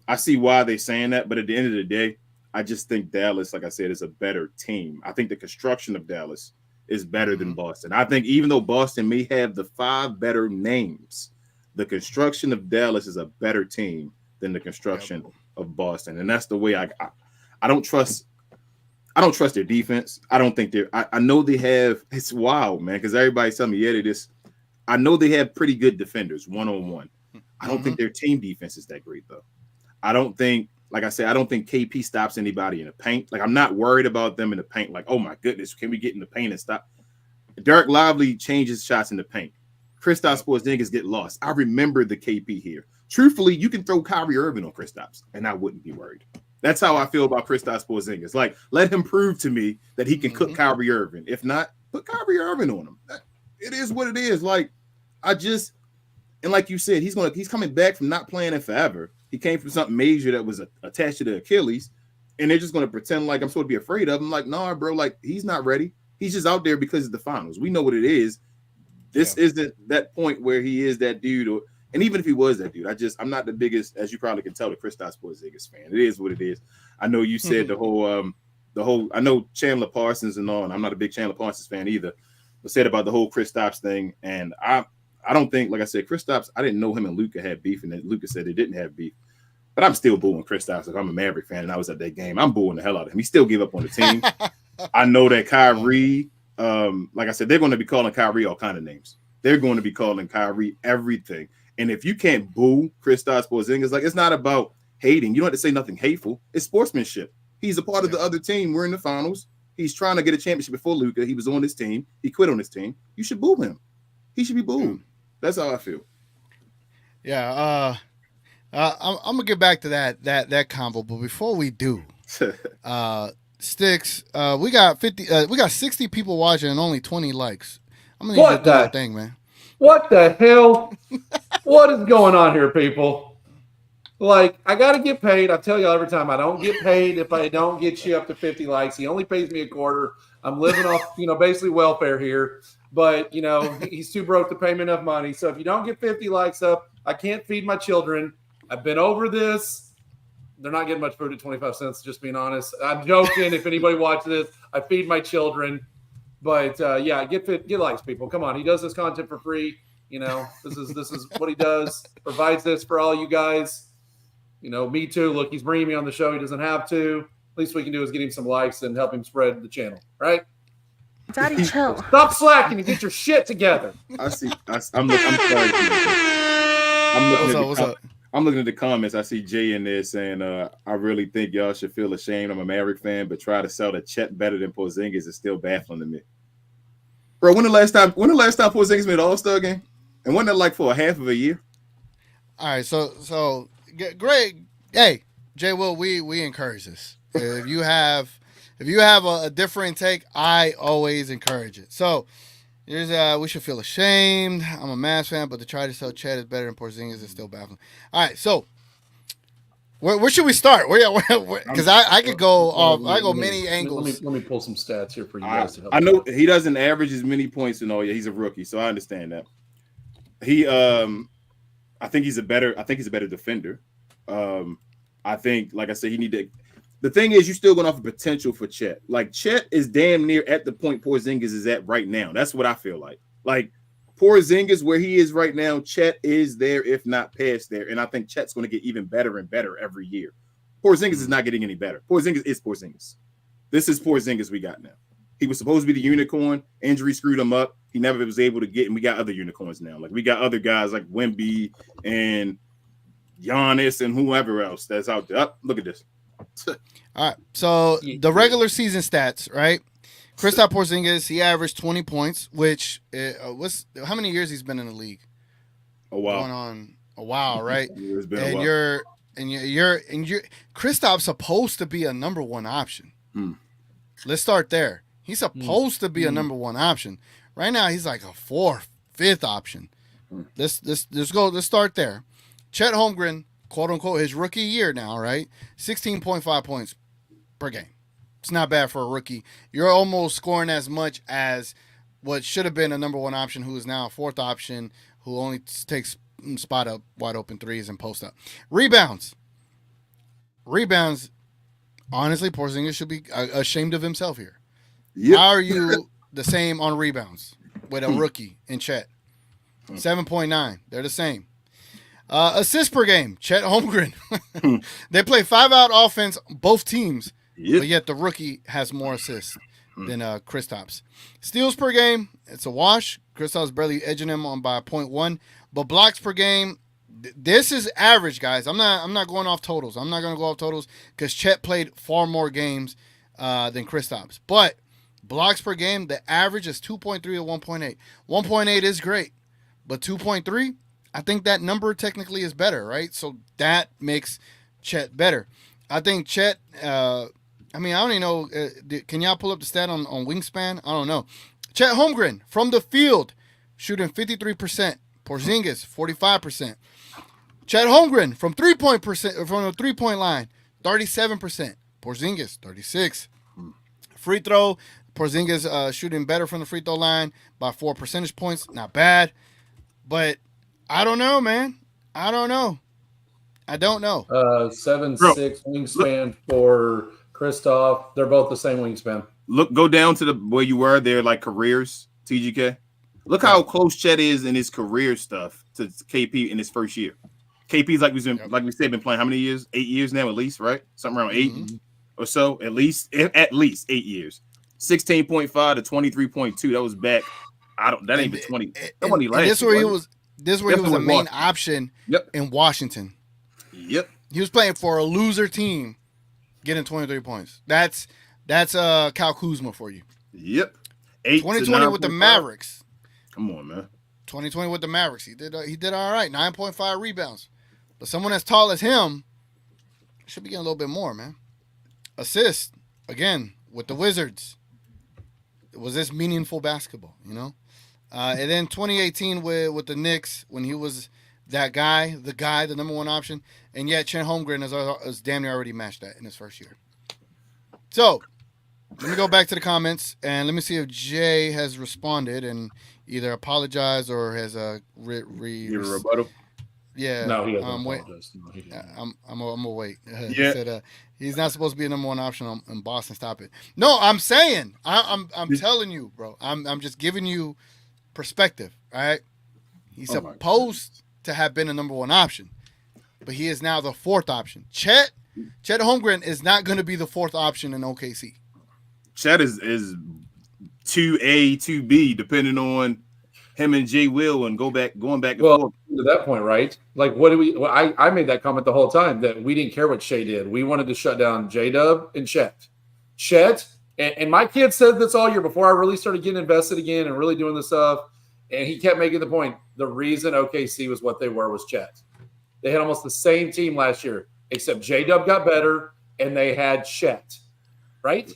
I see why they're saying that, but at the end of the day, I just think Dallas, like I said, is a better team. I think the construction of Dallas is better than Boston. I think even though Boston may have the 5 better names, the construction of Dallas is a better team than the construction of Boston. And that's the way I don't trust their defense. I don't think I know they have, it's wild, man, because everybody's telling me, yeah, they just, I know they have pretty good defenders one-on-one. I don't think their team defense is that great, though. I don't think, like I said, I don't think KP stops anybody in the paint. Like, I'm not worried about them in the paint. Like, oh my goodness, can we get in the paint and stop? Derek Lively changes shots in the paint. Kristaps Porzingis get lost. I remember the KP here. Truthfully, you can throw Kyrie Irving on Kristaps, and I wouldn't be worried. That's how I feel about Kristaps Porzingis. Like, let him prove to me that he can cook Kyrie Irving. If not, put Kyrie Irving on him. It is what it is. Like, and like you said, he's coming back from not playing it forever. He came from something major that was attached to the Achilles, and they're just going to pretend like I'm supposed to be afraid of him. Like, no, bro, like, he's not ready. He's just out there because of the finals. We know what it is. This isn't that point where he is that dude, and even if he was that dude, I'm not the biggest, as you probably can tell, the Kristaps Porzingis fan. It is what it is. I know you said the whole, I know Chandler Parsons and all, and I'm not a big Chandler Parsons fan either, but said about the whole Kristaps thing, and I don't think, like I said, Kristaps, I didn't know him and Luka had beef, and that Luka said they didn't have beef. But I'm still booing Kristaps. If I'm a Maverick fan and I was at that game, I'm booing the hell out of him. He still gave up on the team. I know that Kyrie, like I said, they're going to be calling Kyrie all kind of names. They're going to be calling Kyrie everything. And if you can't boo Kristaps Porzingis, like, it's not about hating. You don't have to say nothing hateful. It's sportsmanship. He's a part of the other team. We're in the finals. He's trying to get a championship before Luka. He was on this team. He quit on this team. You should boo him. He should be booed. That's how I feel. Yeah, I'm gonna get back to that convo, but before we do, STIX, we got 60 people watching and only 20 likes. I'm gonna need you to do your thing, man. What the hell? What is going on here, people? Like, I gotta get paid. I tell y'all every time, I don't get paid if I don't get you up to 50 likes. He only pays me a quarter. I'm living off, basically welfare here. But, he's too broke to pay me enough money. So if you don't get 50 likes up, I can't feed my children. I've been over this. They're not getting much food at 25 cents, just being honest. I'm joking. If anybody watches this, I feed my children. But, get likes, people. Come on. He does this content for free. This is what he does. Provides this for all you guys. Me too. Look, he's bringing me on the show. He doesn't have to. Least we can do is get him some likes and help him spread the channel, right? Daddy, chill. Stop slacking and get your shit together. I'm sorry. I'm looking at the comments. I see Jay in there saying, I really think y'all should feel ashamed. I'm a Maverick fan, but try to sell the Chet better than Porzingis is still baffling to me. Bro, when the last time Porzingis made an All-Star game? And wasn't that like for a half of a year? All right, so great. Hey, Jay Will, we encourage this. If you have a different take, I always encourage it. So here's we should feel ashamed. I'm a Mavs fan, but to try to sell Chet is better than Porzingis is still baffling. All right, so where should we start? Because I could go off. I go many angles. Let me pull some stats here for you guys to help. I know he doesn't average as many points and all. Yeah, he's a rookie, so I understand that. I think he's a better defender. I think, like I said, he need to. The thing is, you're still going to offer potential for Chet. Like, Chet is damn near at the point Porzingis is at right now. That's what I feel like. Like, Porzingis, where he is right now, Chet is there, if not past there. And I think Chet's going to get even better and better every year. Porzingis is not getting any better. Porzingis is Porzingis. This is Porzingis we got now. He was supposed to be the unicorn. Injury screwed him up. He never was able to get, and we got other unicorns now. Like, we got other guys like Wemby and Giannis and whoever else that's out there. Look at this. All right, so the regular season stats, right? Kristaps Porzingis, he averaged 20 points, which was how many years he's been in the league? A while. Going on a while, right? It's been and a while. you're Kristaps supposed to be a number one option. Let's start there. He's supposed to be a number one option. Right now, he's like a fourth, fifth option. Let's start there. Chet Holmgren, quote unquote, his rookie year now, right? 16.5 points per game. It's not bad for a rookie. You're almost scoring as much as what should have been a number one option, who is now a fourth option, who only takes spot up, wide open threes and post up. Rebounds. Honestly, Porzingis should be ashamed of himself here. Yep. How are you the same on rebounds with a rookie in Chet. 7.9. They're the same. Assists per game, Chet Holmgren. They play 5-out offense, both teams, but yet the rookie has more assists than Kristaps. Steals per game, it's a wash. Kristaps barely edging him on by 0.1. But blocks per game, this is average, guys. I'm not going off totals. I'm not going to go off totals because Chet played far more games than Kristaps. But blocks per game, the average is 2.3 to 1.8. 1.8 is great, but 2.3, I think that number technically is better, right? So that makes Chet better. I think Chet, I don't even know, can y'all pull up the stat on wingspan? I don't know. Chet Holmgren, from the field, shooting 53%. Porzingis, 45%. Chet Holmgren, from the 3-point line, 37%. Porzingis, 36%. Free throw, Porzingis shooting better from the free throw line by 4 percentage points. Not bad. But I don't know, man. I don't know. 7'6" wingspan for Kristoff. They're both the same wingspan. Go down to the where you were there, like careers, TGK. Look how close Chet is in his career stuff to KP in his first year. KP's like we said, been playing how many years? 8 years now, at least, right? Something around 8 or so, at least 8 years. 16.5 to 23.2. That was back. That ain't been 20. This where he was the main option in Washington. Yep. He was playing for a loser team, getting 23 points. That's Kyle Kuzma for you. Yep. 2020 with the Mavericks. Come on, man. 2020 with the Mavericks. He did all right. 9.5 rebounds. But someone as tall as him should be getting a little bit more, man. Assists, again, with the Wizards. Was this meaningful basketball, you know? And then 2018 with the Knicks, when he was that guy, the number one option. And yet Chet Holmgren has damn near already matched that in his first year. So, let me go back to the comments, and let me see if Jay has responded and either apologized or has a rebuttal. Yeah. No, he hasn't apologized. No, he didn't. I'm gonna wait. He said he's not supposed to be a number one option in Boston. Stop it. No, I'm saying I'm telling you, bro. I'm just giving you perspective. All right. He's supposed to have been a number one option, but he is now the fourth option. Chet Holmgren is not going to be the fourth option in OKC. Chet is 2A, 2B, depending on him and Jay Will and going back and forth. To that point, right? Like, what do we? Well, I made that comment the whole time that we didn't care what Shea did. We wanted to shut down J-Dub and Chet. And my kid said this all year before I really started getting invested again and really doing this stuff. And he kept making the point. The reason OKC was what they were was Chet. They had almost the same team last year, except J-Dub got better and they had Chet. Right?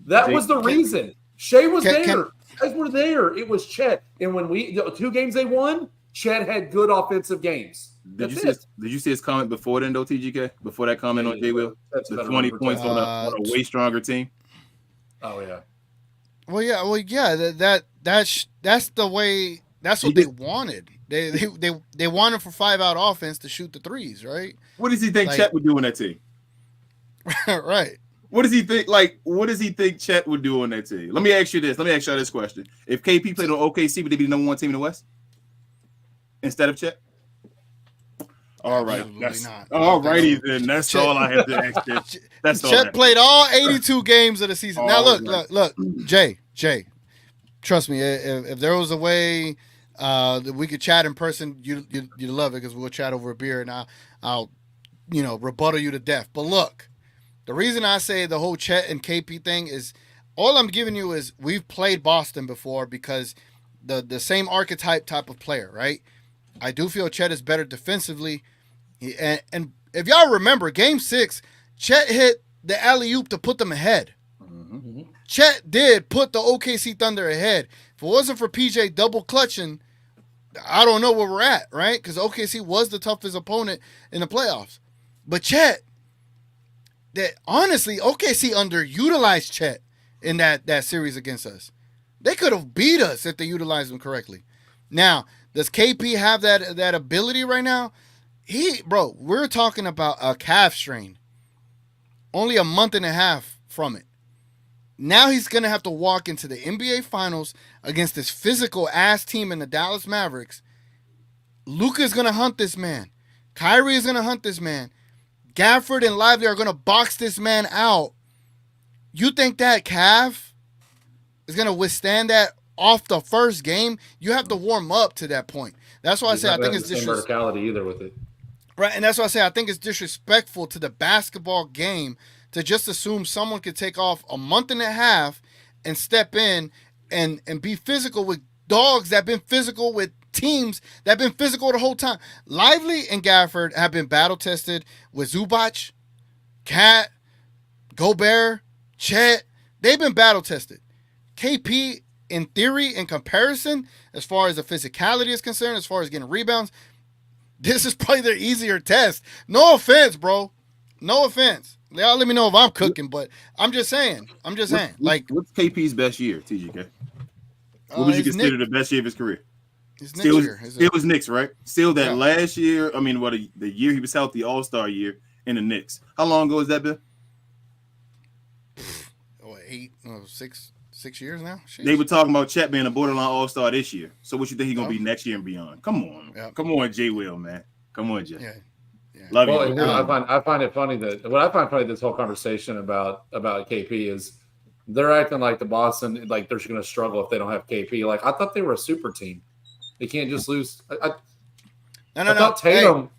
That was the reason. Shea was there. Guys were there. It was Chet. And when the 2 games they won, Chet had good offensive games. Did you see his comment before then, though, TGK? Before that comment on Jay Will? The 20 points on a way stronger team? Oh, yeah. Well, yeah. That's the way. That's what they wanted. They wanted for 5-out offense to shoot the threes, right? What does he think Chet would do on that team? Right. What does he think? What does he think Chet would do on that team? Let me ask you this. Let me ask you this question: if KP played on OKC, would they be the number one team in the West instead of Chet? All right. All righty then. That's all I have to ask you. That's all. Chet played all 82 games of the season. Now look, Jay. Trust me, if there was a way that we could chat in person, you'd love it because we'll chat over a beer and I'll rebuttal you to death. But look. The reason I say the whole Chet and KP thing is all I'm giving you is we've played Boston before because the same archetype type of player, right? I do feel Chet is better defensively. And if y'all remember, Game 6, Chet hit the alley-oop to put them ahead. Mm-hmm. Chet did put the OKC Thunder ahead. If it wasn't for PJ double clutching, I don't know where we're at, right? Because OKC was the toughest opponent in the playoffs. But Chet, that honestly, OKC underutilized Chet in that series against us. They could have beat us if they utilized him correctly. Now, does KP have that ability right now? We're talking about a calf strain. Only a month and a half from it. Now he's going to have to walk into the NBA Finals against this physical-ass team in the Dallas Mavericks. Luka is going to hunt this man. Kyrie is going to hunt this man. Gafford and Lively are going to box this man out. You think that Cav is going to withstand that off the first game? You have to warm up to that point. That's why I say I think it's disrespectful. Verticality either with it. Right, and that's why I say I think it's disrespectful to the basketball game to just assume someone could take off a month and a half and step in and be physical with dogs that have been physical with teams that have been physical the whole time. Lively and Gafford have been battle tested with Zubac, Cat, Gobert, Chet. They've been battle tested. KP, in theory, in comparison, as far as the physicality is concerned, as far as getting rebounds, this is probably their easier test. No offense, bro. No offense. Y'all let me know if I'm cooking, but I'm just saying. Like, what's KP's best year, TGK? What would you consider the best year of his career? Still was Knicks, right? Still that last year. I mean, the year he was healthy, All-Star year in the Knicks. How long ago has that been? 6 years now. Jeez. They were talking about Chet being a borderline All-Star this year. So what you think he's gonna be next year and beyond? Come on, come on, J. Will, man. Come on, Jay. Yeah. Love you. I find it funny that what I find funny this whole conversation about KP is they're acting like the Boston, like they're going to struggle if they don't have KP. Like I thought they were a super team. They can't just lose. I thought Tatum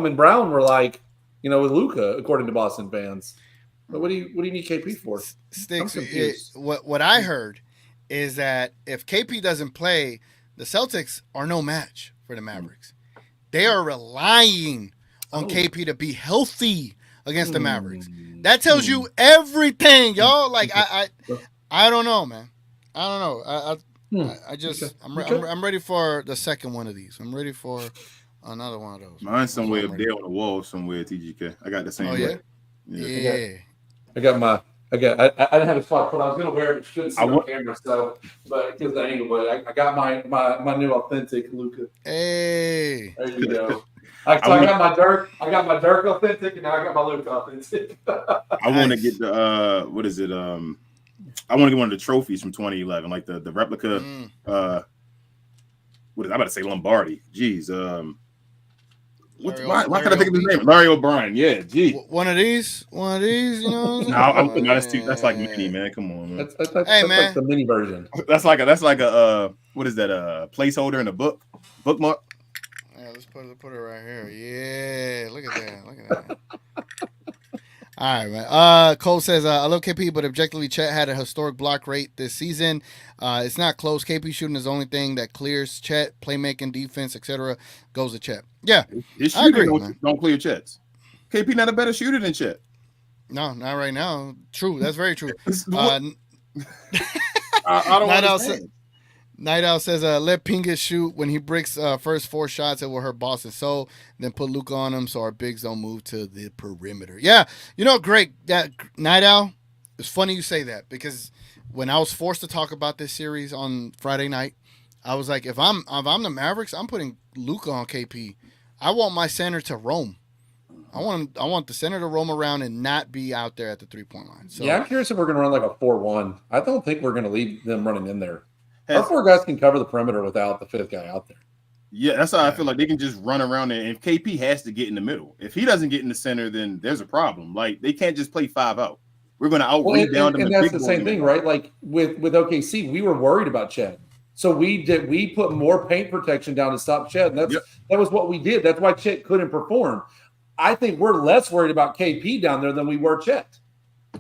and Brown were like, with Luka, according to Boston fans. But what do you need KP for? STIX, what I heard is that if KP doesn't play, the Celtics are no match for the Mavericks. They are relying on KP to be healthy against the Mavericks. That tells you everything, y'all. Like I don't know, man. I don't know. I'm ready for the second one of these. I'm ready for another one of those. Mine's somewhere up there on the wall somewhere. TGK. I got the same. Oh yeah. Yeah. I didn't have a spot for it. I was gonna wear it, but couldn't see on camera, so but because the angle. But I got my new authentic Luka. Hey, there you go. I got my Dirk authentic, and now I got my Luka authentic. I want to get the what is it? I want to get one of the trophies from 2011, like the replica. What is I about to say Lombardi? Jeez. Why can I think of his name? Larry O'Brien. Yeah, gee. One of these, No, that's like mini, man. Come on, man. That's man, like the mini version. That's like a what is that? A placeholder in a bookmark. Yeah, let's put it right here. Yeah, look at that. All right, man. Cole says, I love KP, but objectively, Chet had a historic block rate this season. It's not close. KP shooting is the only thing that clears Chet. Playmaking, defense, etc. goes to Chet. Yeah, I agree. Don't clear Chet's. KP not a better shooter than Chet. No, not right now. True. That's very true. I don't understand. Night Owl says, let Pingus shoot. When he breaks first 4 shots, it will hurt Boston. So then put Luka on him so our bigs don't move to the perimeter. Yeah, great. That Night Owl, it's funny you say that because when I was forced to talk about this series on Friday night, I was like, if I'm the Mavericks, I'm putting Luka on KP. I want my center to roam. I want the center to roam around and not be out there at the 3-point line. So yeah, I'm curious if we're going to run like a 4-1. I don't think we're going to leave them running in there. Our 4 guys can cover the perimeter without the 5th guy out there. Yeah, that's how I feel like they can just run around there. And if KP has to get in the middle, if he doesn't get in the center, then there's a problem. Like they can't just play 5 out. We're going to out-rebound them. And that's the same thing, right? Like with OKC, we were worried about Chet. So we put more paint protection down to stop Chet. And that was what we did. That's why Chet couldn't perform. I think we're less worried about KP down there than we were Chet.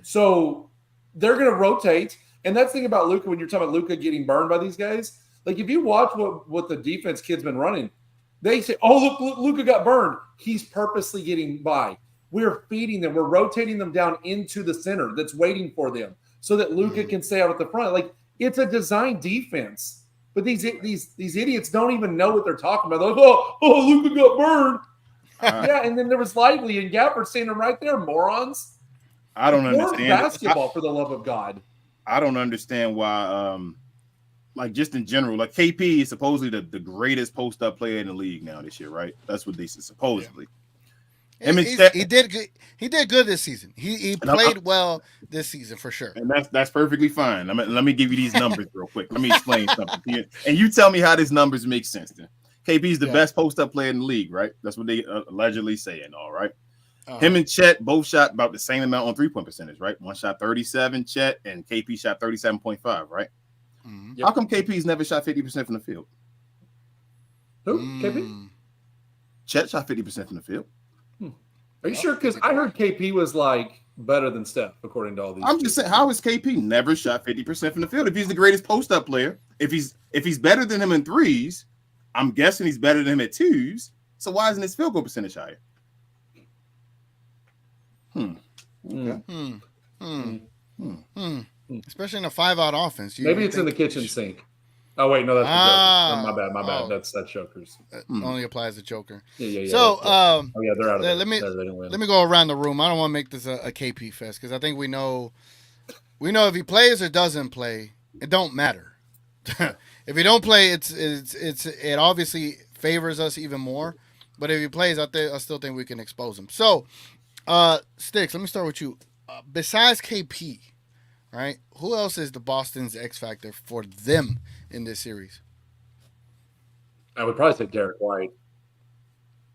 So they're going to rotate. And that's the thing about Luka when you're talking about Luka getting burned by these guys. Like if you watch what the defense kid's been running, they say, "Oh, look, Luka got burned." He's purposely getting by. We're feeding them. We're rotating them down into the center that's waiting for them so that Luka can stay out at the front. Like it's a design defense. But these idiots don't even know what they're talking about. They're like, oh, Luka got burned. Yeah, and then there was Lively and Gafford standing right there, morons. I don't understand basketball for the love of God. I don't understand why, like just in general, like KP is supposedly the greatest post-up player in the league now this year, right? That's what they said, supposedly. Him and He Chet, did good. He did good this season. He played well this season for sure. and that's perfectly fine. Let me give you these numbers real quick. Let me explain something to you, and you tell me how these numbers make sense. Then KP's the best post-up player in the league, right? That's what they allegedly saying. All right. Him and Chet both shot about the same amount on 3-point percentage, right? One shot 37, Chet, and KP shot 37.5, right? Mm-hmm. How come KP's never shot 50% from the field? Who? KP? Chet shot 50% from the field. Are you sure? Because I heard KP was like better than Steph, according to all these. I'm just saying, how is KP never shot 50% from the field? If he's the greatest post-up player, if he's better than him in threes, I'm guessing he's better than him at twos. So why isn't his field goal percentage higher? Especially in a 5-out offense. Maybe it's in the kitchen sink. Oh wait, no, that's the Joker. My bad. That's Joker's. Only applies to Joker. Yeah. So, they're out of there. let me go around the room. I don't want to make this a KP fest because I think we know if he plays or doesn't play, it don't matter. If he don't play, it obviously favors us even more. But if he plays, I still think we can expose him. So, Stix, let me start with you. Besides KP, right? Who else is the Boston's X factor for them in this series? I would probably say Derek White.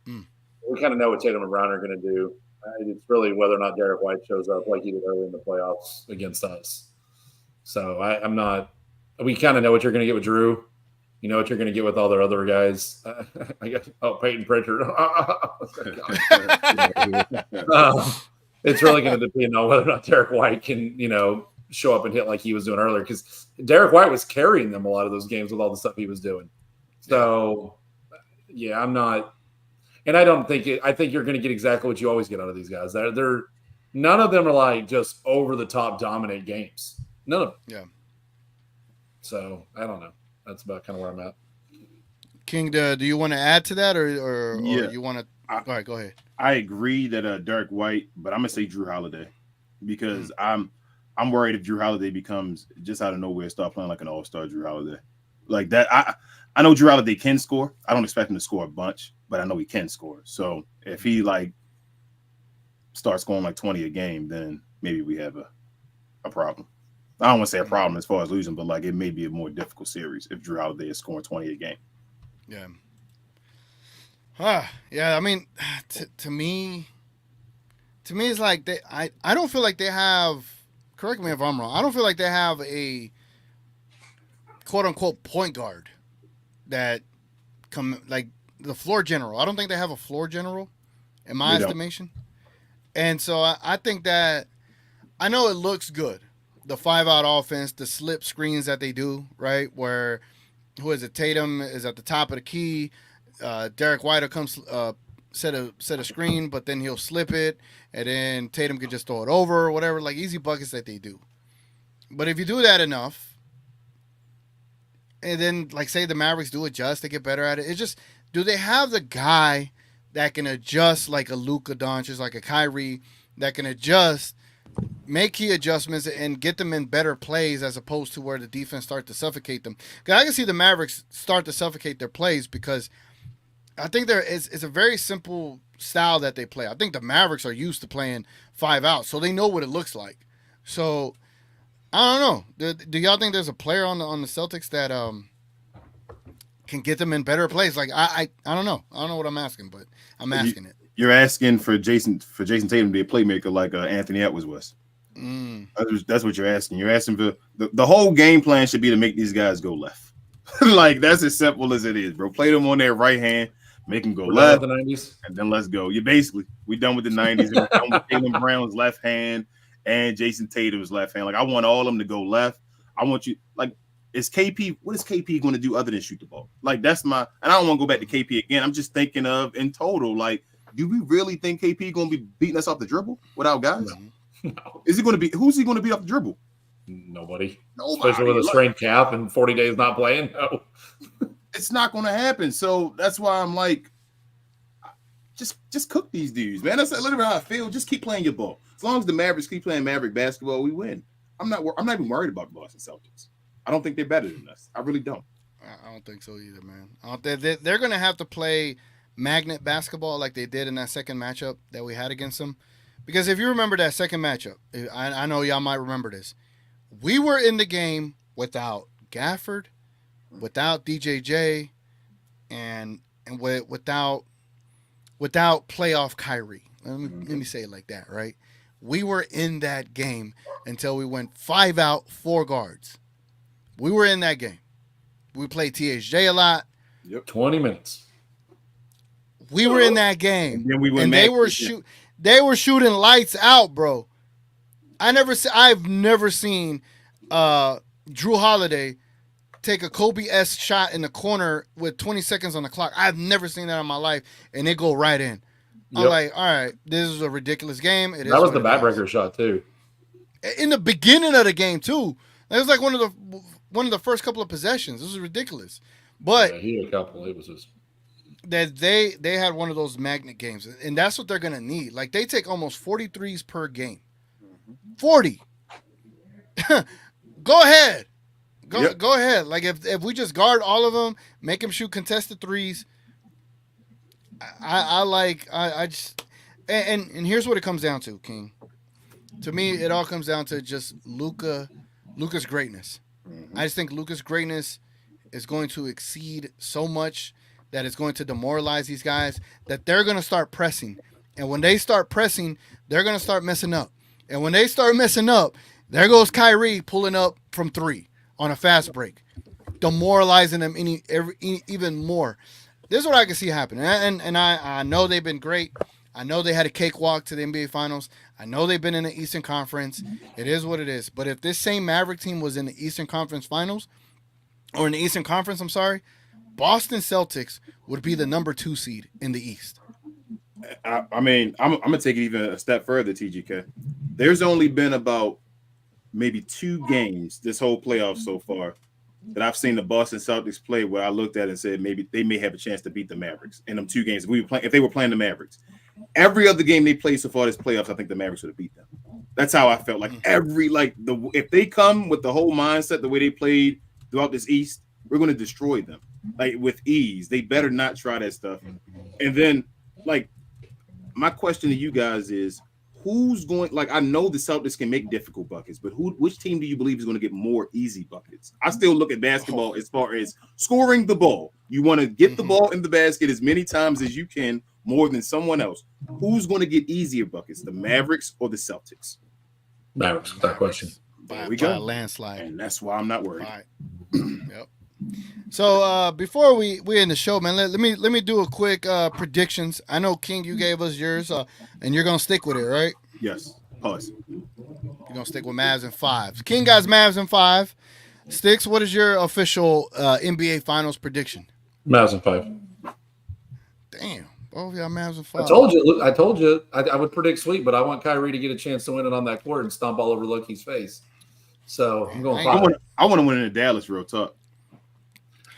We kind of know what Tatum and Brown are going to do. It's really whether or not Derek White shows up like he did early in the playoffs against us. So I'm not. We kind of know what you're going to get with Drew. You know what you're going to get with all their other guys. I guess. Peyton Pritchard. It's really going to depend on whether or not Derek White can, show up and hit like he was doing earlier. Because Derek White was carrying them a lot of those games with all the stuff he was doing. So, yeah, I'm not. And I don't think I think you're going to get exactly what you always get out of these guys. They're none of them are like just over the top dominant games. None of them. Yeah. So I don't know. That's about kind of where I'm at. King, do you want to add to that, or you want to? All right, go ahead. I agree that Derek White, but I'm gonna say Drew Holiday because I'm worried if Drew Holiday becomes just out of nowhere start playing like an all-star Drew Holiday like that. I know Drew Holiday can score. I don't expect him to score a bunch, but I know he can score. So if he starts scoring like 20 a game, then maybe we have a problem. I don't want to say a problem as far as losing, but it may be a more difficult series if Drew Holiday is scoring 20 a game. Yeah. Yeah. I mean, to me, it's like I don't feel like they have. Correct me if I'm wrong. I don't feel like they have a quote unquote point guard that the floor general. I don't think they have a floor general, in my estimation. And so I think that I know it looks good. The 5-out offense, the slip screens that they do, right? Where Tatum is at the top of the key. Derek White will come set a screen, but then he'll slip it, and then Tatum can just throw it over or whatever, like easy buckets that they do. But if you do that enough, and then say the Mavericks do adjust, they get better at it. It's just, do they have the guy that can adjust like a Luka Doncic, like a Kyrie, that can adjust, make key adjustments and get them in better plays as opposed to where the defense starts to suffocate them? Because I can see the Mavericks start to suffocate their plays because I think it's a very simple style that they play. I think the Mavericks are used to playing 5 out, so they know what it looks like. So I don't know. Do y'all think there's a player on the Celtics that can get them in better plays? I don't know. I don't know what I'm asking, but I'm asking it. You're asking for Jason Tatum to be a playmaker like Anthony Edwards was. That's what you're asking. You're asking for the whole game plan should be to make these guys go left. That's as simple as it is, bro. Play them on their right hand, make them go left, the 90s, and then let's go. We done with the 90s. We're done with Jaylen Brown's left hand and Jason Tatum's left hand. I want all of them to go left. I want you is KP? What is KP going to do other than shoot the ball? That's my. And I don't want to go back to KP again. I'm just thinking of in total. Do we really think KP going to be beating us off the dribble without guys? No. Is he going to be? Who's he going to beat off the dribble? Nobody. Especially with a strained calf and 40 days not playing. No. It's not going to happen. So that's why I'm just cook these dudes, man. That's literally how I feel. Just keep playing your ball. As long as the Mavericks keep playing Maverick basketball, we win. I'm not even worried about the Boston Celtics. I don't think they're better than us. I really don't. I don't think so either, man. They're going to have to play magnet basketball like they did in that second matchup that we had against them. Because if you remember that second matchup, I know y'all might remember this. We were in the game without Gafford, without DJJ, and without playoff Kyrie. Let me say it like that, right? We were in that game until we went 5 out, 4 guards. We were in that game. We played THJ a lot. Yep. 20 minutes. We were in that game. And then we went and they were shooting lights out, bro. I've never seen Drew Holiday take a Kobe-esque shot in the corner with 20 seconds on the clock. I've never seen that in my life, and it go right in. I'm like, all right, this is a ridiculous game. That was the backbreaker shot too. In the beginning of the game too. It was like one of the first couple of possessions. This was ridiculous. But he had a couple. It was just that they had one of those magnet games, and that's what they're gonna need. Like they take almost 43s per game. 40. Go ahead. Go ahead. Like if we just guard all of them, make them shoot contested threes. I just and here's what it comes down to, King. To me, it all comes down to just Luka's greatness. I just think Luka's greatness is going to exceed so much that it's going to demoralize these guys that they're going to start pressing. And when they start pressing, they're going to start messing up. And when they start messing up, there goes Kyrie pulling up from 3 on a fast break, demoralizing them even more. This is what I can see happening. And I know they've been great. I know they had a cakewalk to the NBA Finals. I know they've been in the Eastern Conference. It is what it is. But if this same Maverick team was in the Eastern Conference Finals, or in the Eastern Conference, Boston Celtics would be the number 2 seed in the East. I mean, I'm going to take it even a step further, TGK. There's only been about maybe 2 games this whole playoff so far that I've seen the Boston Celtics play where I looked at it and said maybe they may have a chance to beat the Mavericks in them 2 games. If they were playing the Mavericks. Every other game they played so far this playoffs, I think the Mavericks would have beat them. That's how I felt. Like if they come with the whole mindset, the way they played throughout this East, we're going to destroy them like with ease. They better not try that stuff. And then like my question to you guys is, who's going? Like I know the Celtics can make difficult buckets, but which team do you believe is going to get more easy buckets? I still look at basketball as far as scoring the ball. You want to get the ball in the basket as many times as you can, more than someone else. Who's going to get easier buckets, the Mavericks or the Celtics? Mavericks, without question. There we go. Landslide. And that's why I'm not worried. Yep. So before we end the show, man, let me do a quick predictions. I know, King, you gave us yours, and you're gonna stick with it, right? Yes. Pause. You're gonna stick with Mavs in 5. King got Mavs in 5. Sticks, what is your official NBA Finals prediction? Mavs in 5. Damn. Both of y'all Mavs in 5. I told you I would predict sweep, but I want Kyrie to get a chance to win it on that court and stomp all over Loki's face. So I'm going 5. I want to win in Dallas, real talk.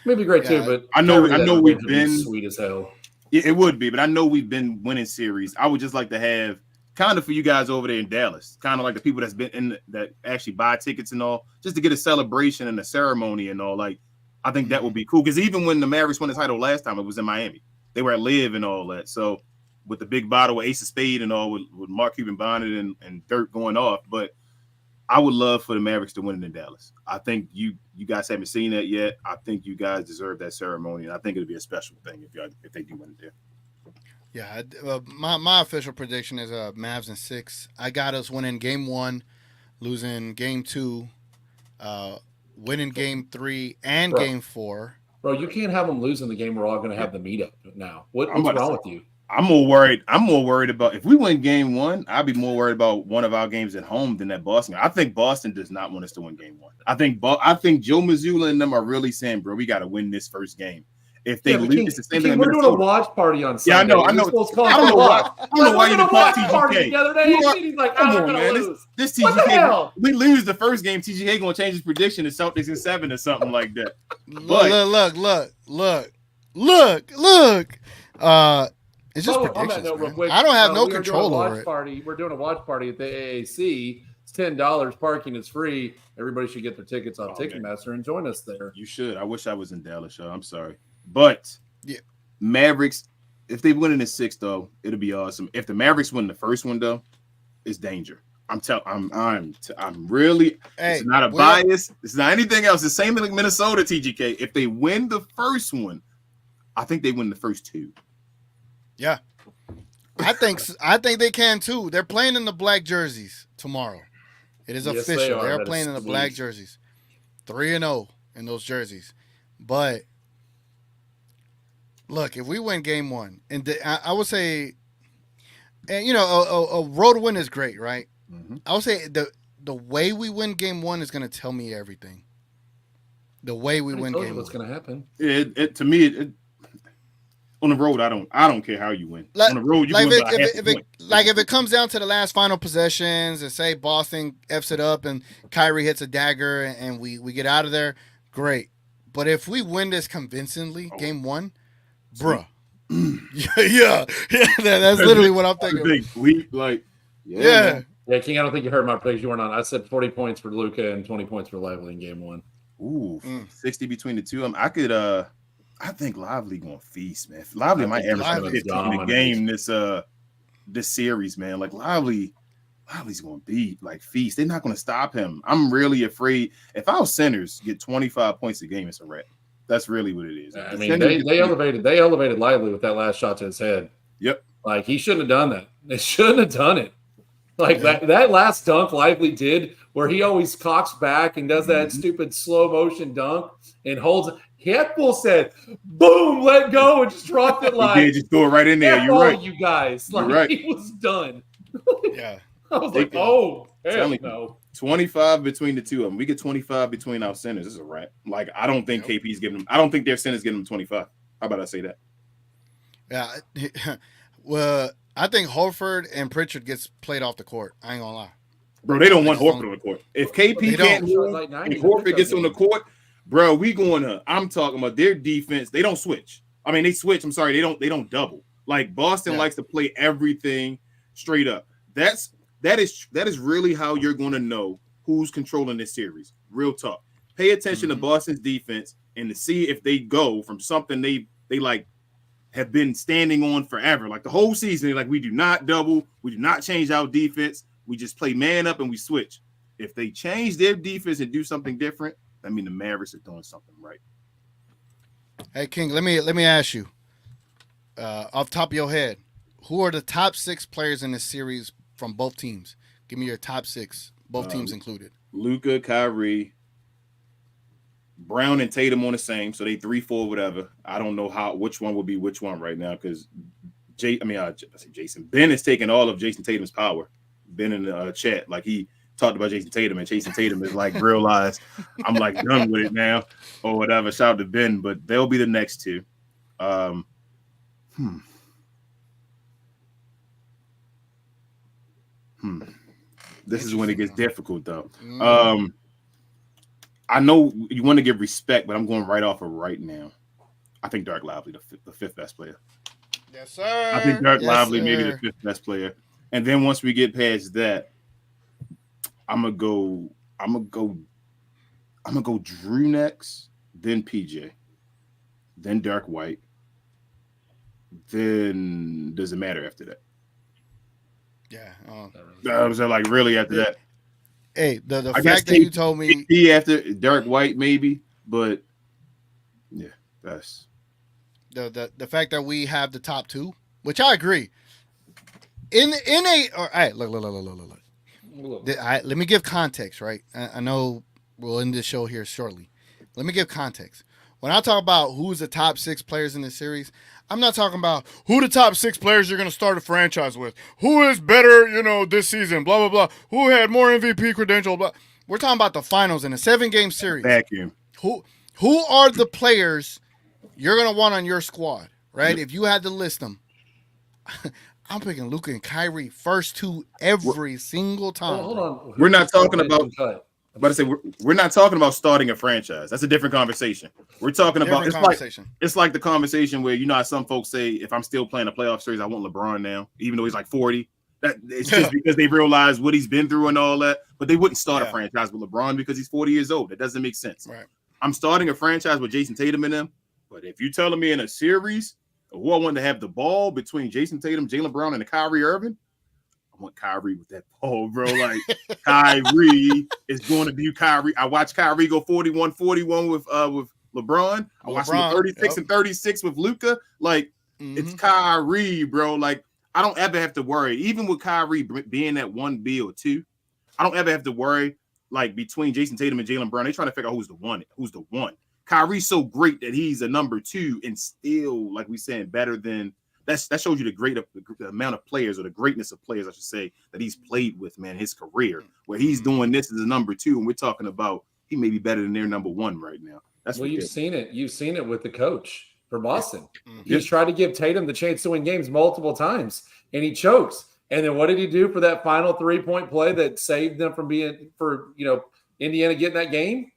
Maybe great too, but I know we've been sweet as hell. It would be, but I know we've been winning series. I would just like to have kind of for you guys over there in Dallas, kind of like the people that's been in that actually buy tickets and all, just to get a celebration and a ceremony and all. Like, I think that would be cool because even when the Mavericks won the title last time, it was in Miami. They were at Live and all that. So with the big bottle with Ace of Spade and all, with Mark Cuban Bonnet and Dirt going off, but I would love for the Mavericks to win it in Dallas. I think you guys haven't seen that yet. I think you guys deserve that ceremony, and I think it'll be a special thing if they do win it there. Yeah, my official prediction is Mavs in 6. I got us winning Game 1, losing Game 2, winning Game 3 and Game 4. Bro, you can't have them losing the game. We're all going to have the meetup now. What's wrong with you? I'm more worried about if we win Game 1. I'd be more worried about one of our games at home than that Boston. I think Boston does not want us to win Game 1. I think Joe Mazzulla and them are really saying, bro, we got to win this first game. If they lose, it's the same thing. We're doing a watch party on Sunday. Yeah, I know. I don't know why you didn't call TGK. The other day, he's like, I'm not going to lose. This TGK, we lose the first game. TGK going to change his prediction to Celtics in 7 or something like that. Look. It's just predictions, real quick, I don't have no control over it. We're doing a watch party at the AAC. It's $10. Parking is free. Everybody should get their tickets on Ticketmaster and join us there. You should. I wish I was in Dallas, y'all. I'm sorry. But Mavericks, if they win in the 6th though, it'll be awesome. If the Mavericks win the first one though, it's danger. I'm really. Hey, it's not a bias. It's not anything else. The same like Minnesota, TGK. If they win the first one, I think they win the first 2. Yeah, I think they can too. They're playing in the black jerseys tomorrow. It is official. They are playing in the black jerseys. 3-0 in those jerseys. But look, if we win game 1, and I would say, and a road win is great, right? Mm-hmm. I would say the way we win game 1 is going to tell me everything. The way we win game 1. What's going to happen? To me, on the road, I don't care how you win. On the road, you win by half a point. If it comes down to the last final possessions and say Boston F's it up and Kyrie hits a dagger and we get out of there, great. But if we win this convincingly, game 1, bruh. yeah, that's literally what I'm thinking. Yeah, King, I don't think you heard my picks. You weren't on. I said 40 points for Luka and 20 points for Lively in game 1. Ooh, 60 between the two of them. I could I think Lively gonna feast, man. Lively might average 15 a game this series, man. Like Lively's gonna be like feast. They're not gonna stop him. I'm really afraid if our centers get 25 points a game, it's a wrap. That's really what it is. I mean, they elevated Lively with that last shot to his head. Yep. Like he shouldn't have done that. They shouldn't have done it. Like that last dunk Lively did, where he always cocks back and does that stupid slow motion dunk and holds. Hatbull said, "Boom, let go," and just dropped it like. He did, just throw it right in there. You're right. You guys, like, you're right. He was done. Yeah. I was like, oh, hell no. 25 between the two of them. We get 25 between our centers. This is a wrap. Like, I don't think KP's giving them. I don't think their centers giving them 25. How about I say that? Yeah. Well, I think Horford and Pritchard gets played off the court. I ain't gonna lie. Bro, they don't want Horford on the court. If KP can't move and Horford gets on the court, bro, we going to. I'm talking about their defense. They don't switch. I mean, they switch. I'm sorry, they don't double. Like Boston likes to play everything straight up. That is really how you're going to know who's controlling this series. Real talk. Pay attention to Boston's defense and to see if they go from something they like have been standing on forever. Like the whole season, like we do not double, we do not change our defense. We just play man up and we switch. If they change their defense and do something different, I mean the Mavericks are doing something right. Hey King, let me ask you, off the top of your head, who are the top 6 players in this series from both teams? Give me your top 6, both teams included. Luka, Kyrie, Brown, and Tatum on the same, so they 3-4, whatever. I don't know which one will be which one right now because Jason Ben is taking all of Jason Tatum's power. Ben in the chat, like he talked about Jason Tatum, and Jason Tatum is like realized I'm like done with it now or whatever. Shout out to Ben, but they'll be the next 2. This is when it gets difficult, though. I know you want to give respect, but I'm going right off of right now. I think Dirk Lively, the 5th best player. Yes, sir. I think Dirk Lively maybe the 5th best player. And then once we get past that, I'm gonna go Drew next, then PJ, then Dirk White. Then does it matter after that? Yeah. Was that like really after that? Hey, the fact that you told me after Dirk White maybe, but yeah, that's the fact that we have the top 2, which I agree. All right, look. Let me give context, right? I know we'll end this show here shortly. Let me give context. When I talk about who's the top 6 players in this series, I'm not talking about who the top 6 players you're going to start a franchise with. Who is better, this season, blah, blah, blah. Who had more MVP credentials, blah. We're talking about the finals in a 7-game series. Vacuum. Who are the players you're going to want on your squad, right? If you had to list them, I'm picking Luka and Kyrie first 2 every single time. Hold on. We're not talking about we're not talking about starting a franchise. That's a different conversation. We're talking about it's like the conversation where how some folks say if I'm still playing a playoff series, I want LeBron now, even though he's like 40. That it's just because they realize what he's been through and all that. But they wouldn't start a franchise with LeBron because he's 40 years old. That doesn't make sense. Right. I'm starting a franchise with Jason Tatum in them. But if you're telling me in a series, who I want to have the ball between Jason Tatum, Jaylen Brown, and Kyrie Irving, I want Kyrie with that ball, bro. Like, Kyrie is going to be Kyrie. I watched Kyrie go 41-41 with LeBron. I watched him 36 and 36 with Luka. Like, it's Kyrie, bro. Like, I don't ever have to worry. Even with Kyrie being at 1B or 2, I don't ever have to worry, like, between Jason Tatum and Jaylen Brown. They're trying to figure out who's the one. Kyrie's so great that he's a number 2 and still, like we saying, better than that shows you the amount of players, or the greatness of players, I should say, that he's played with, man, his career, where he's doing this as a number 2, and we're talking about he may be better than their number 1 right now. That's well, you've seen it with the coach for Boston. He's tried to give Tatum the chance to win games multiple times, and he chokes. And then what did he do for that final 3-point play that saved them from Indiana getting that game?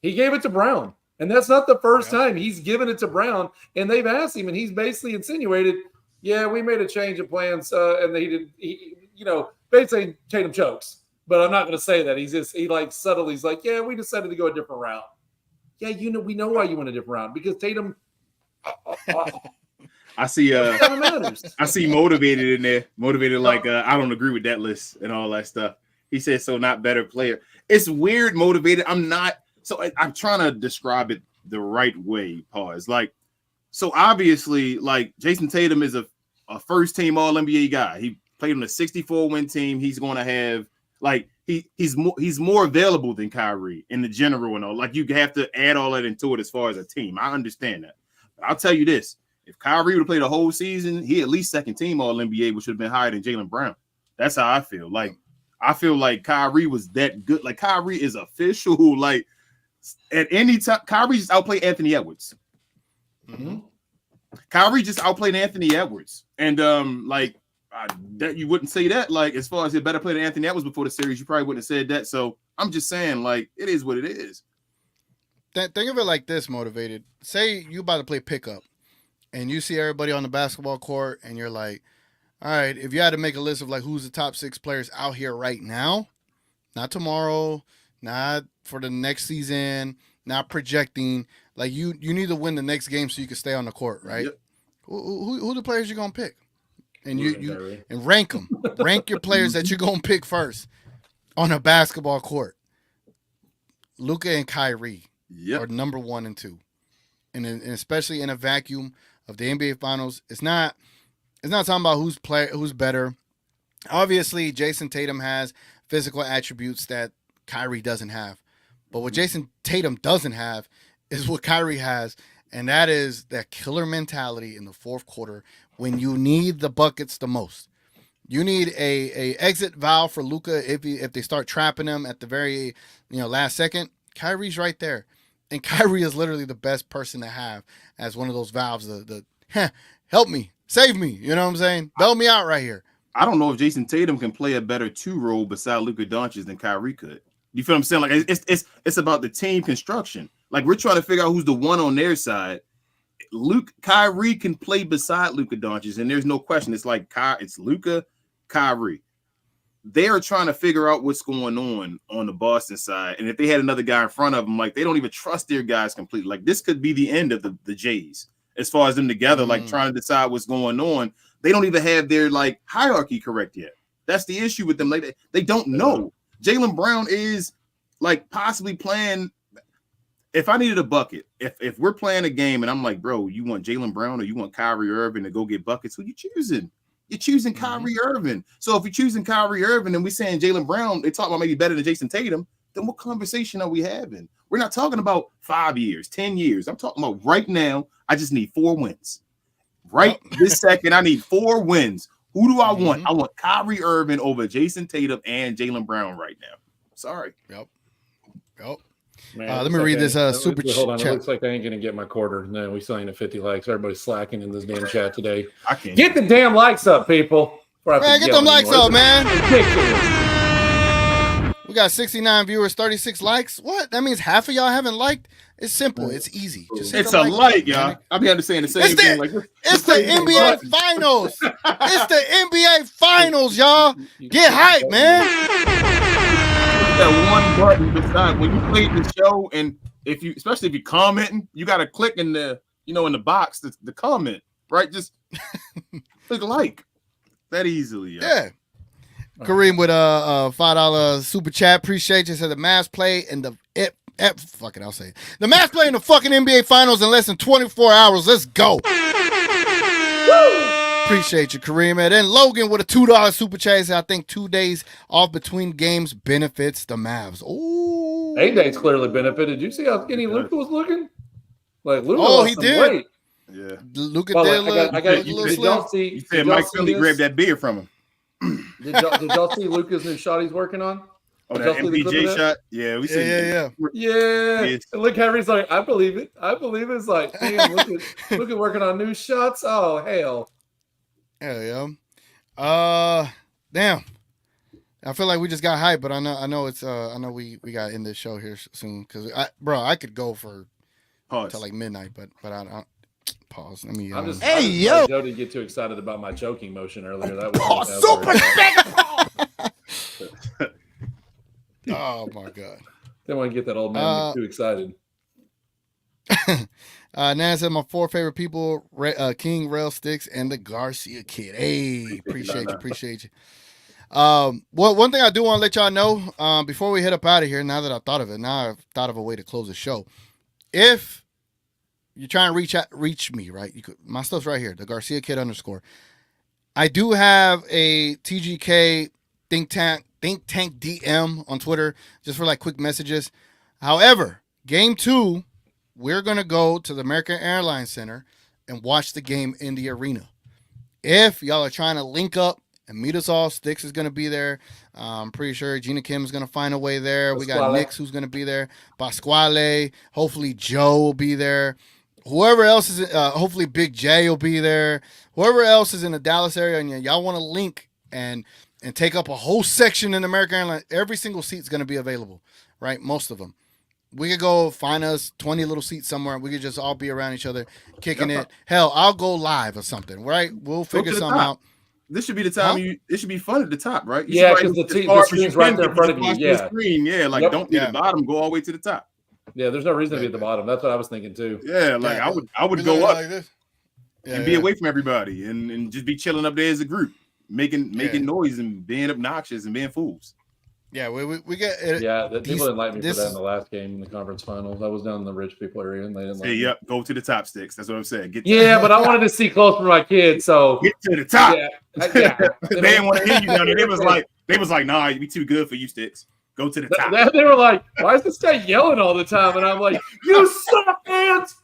He gave it to Brown. And that's not the first time he's given it to Brown. And they've asked him, and he's basically insinuated, yeah, we made a change of plans. And basically Tatum chokes. But I'm not going to say that. He's like, yeah, we decided to go a different route. Yeah, we know why you went a different route, because Tatum. I see motivated in there. Motivated like I don't agree with that list and all that stuff. He said so, not better player. It's weird, motivated. I'm not. So I'm trying to describe it the right way. Pause. Like, so obviously, like, Jason Tatum is a first team All NBA guy. He played on a 64-win team. He's going to have, like, he's more available than Kyrie in the general and all. Like, you have to add all that into it as far as a team. I understand that. But I'll tell you this. If Kyrie would have played a whole season, he at least second team All NBA, which would have been higher than Jaylen Brown. That's how I feel. Like, I feel like Kyrie was that good. Like, Kyrie is official. Like, at any time, Kyrie just outplayed Anthony Edwards. Kyrie just outplayed Anthony Edwards. And, that you wouldn't say that. Like, as far as a better player than Anthony Edwards before the series, you probably wouldn't have said that. So, I'm just saying, like, it is what it is. Think of it like this, motivated. Say you about to play pickup, and you see everybody on the basketball court, and you're like, all right, if you had to make a list of, like, who's the top 6 players out here right now, not tomorrow, not for the next season, not projecting, like, you need to win the next game so you can stay on the court, right? Yep. Who the players you gonna pick? And you rank them. Rank your players that you're gonna pick first on a basketball court. Luka and Kyrie are number 1 and 2, and especially in a vacuum of the NBA Finals, it's not talking about who's better. Obviously, Jason Tatum has physical attributes that Kyrie doesn't have, but what Jason Tatum doesn't have is what Kyrie has, and that is that killer mentality in the fourth quarter when you need the buckets the most. You need a exit valve for Luka if they start trapping him at the very last second. Kyrie's right there. And Kyrie is literally the best person to have as one of those valves. Help me, save me. You know what I'm saying? Bail me out right here. I don't know if Jason Tatum can play a better 2 role beside Luka Doncic than Kyrie could. You feel what I'm saying? Like, it's about the team construction. Like, we're trying to figure out who's the one on their side. Kyrie can play beside Luka Doncic, and there's no question. It's like it's Luka, Kyrie. They are trying to figure out what's going on the Boston side. And if they had another guy in front of them, like, they don't even trust their guys completely. Like, this could be the end of the Jays as far as them together, like, trying to decide what's going on. They don't even have their, like, hierarchy correct yet. That's the issue with them. Like, they don't know. Jaylen Brown is, like, possibly playing. If I needed a bucket, if we're playing a game and I'm like, bro, you want Jaylen Brown or you want Kyrie Irving to go get buckets? Who you choosing? You're choosing Kyrie Irving. So if you're choosing Kyrie Irving and we're saying Jaylen Brown, they talk about maybe better than Jason Tatum, then what conversation are we having? We're not talking about 5 years, 10 years. I'm talking about right now, I just need 4 wins. Right this second, I need 4 wins. Who do I want? I want Kyrie Irving over Jason Tatum and Jaylen Brown right now. Sorry. Yep. Man, let me read this super chat. Hold on, it looks like I ain't gonna get my quarter. No, we still ain't at 50 likes. Everybody's slacking in this damn chat today. I can't get the damn likes up, people. Man, get them likes up, man. We got 69 viewers, 36 likes. What? That means half of y'all haven't liked. It's simple. It's easy. It's a like, y'all. I'll be saying the same thing. It's the NBA Finals. It's the NBA Finals, y'all. Get hype, man. That one button beside when you play the show, and especially if you're commenting, you got to click in the in the box the comment. right? Just look alike that easily. Yeah. Kareem with a $5 super chat. Appreciate you. Said the Mavs play in the fuck it, I'll say it. The Mavs play in the fucking NBA Finals in less than 24 hours. Let's go. Appreciate you, Kareem. And then Logan with a $2 super chat. I think 2 days off between games benefits the Mavs. Ooh. 8 days clearly benefited. Did you see how skinny Luka was looking? Like Luka he lost some did. weight. Yeah. Luka Well, did You said Mike Philly grabbed that beer from him. Did y'all see Luka's new shot he's working on? Oh, Did that y'all see the clip of MPJ that? shot? Yeah, we see Yeah. Yeah. And look, Henry's like, I believe it. I believe it. It's like, damn, look at working on new shots. Oh, hell. Hell yeah. Damn. I feel like we just got hyped, but I know it's I know we got to end this show here soon because I could go for till like midnight, but I pause. Let me. I'm just yo. Joe didn't get too excited about my choking motion earlier. That was super. Oh my god. Didn't want to get that old man too excited. Nan said my 4 favorite people: King, Rail, Sticks, and the Garcia Kid. Hey, appreciate you. Well, one thing I do want to let y'all know before we head up out of here. Now that I thought of it, now I've thought of a way to close the show. If you're trying to reach me, right? My stuff's right here. The Garcia Kid _ I do have a TGK Think Tank DM on Twitter just for like quick messages. However, game 2, we're going to go to the American Airlines Center and watch the game in the arena. If y'all are trying to link up and meet us all, Stix is going to be there. I'm pretty sure Gina Kim is going to find a way there. We got Nix who's going to be there. Pasquale. Hopefully Joe will be there. Whoever else is, hopefully Big J will be there. Whoever else is in the Dallas area and y'all want to link and take up a whole section in American Airlines, every single seat is going to be available, right? Most of them. We could go find us 20 little seats somewhere. We could just all be around each other, kicking it. Hell, I'll go live or something, right? We'll figure something out. This should be the time it should be fun at the top, right? Yeah, because the screen's right there in front of you. Yeah. Screen. Yeah, like don't be at the bottom, go all the way to the top. Yeah, there's no reason to be at the bottom. That's what I was thinking too. Yeah, like I would go up like this. And be away from everybody and just be chilling up there as a group, making noise and being obnoxious and being fools. Yeah, we get it. Yeah, people didn't like me for that in the last game in the conference finals. I was down in the rich people area and they didn't like me. Yep, go to the top, Sticks. That's what I'm saying. But I wanted to see close for my kids, so get to the top. Yeah. They didn't want to hear you down there. They was like, nah, you be too good for you, Sticks. Go to the top. They were like, why is this guy yelling all the time? And I'm like, you suck, ants.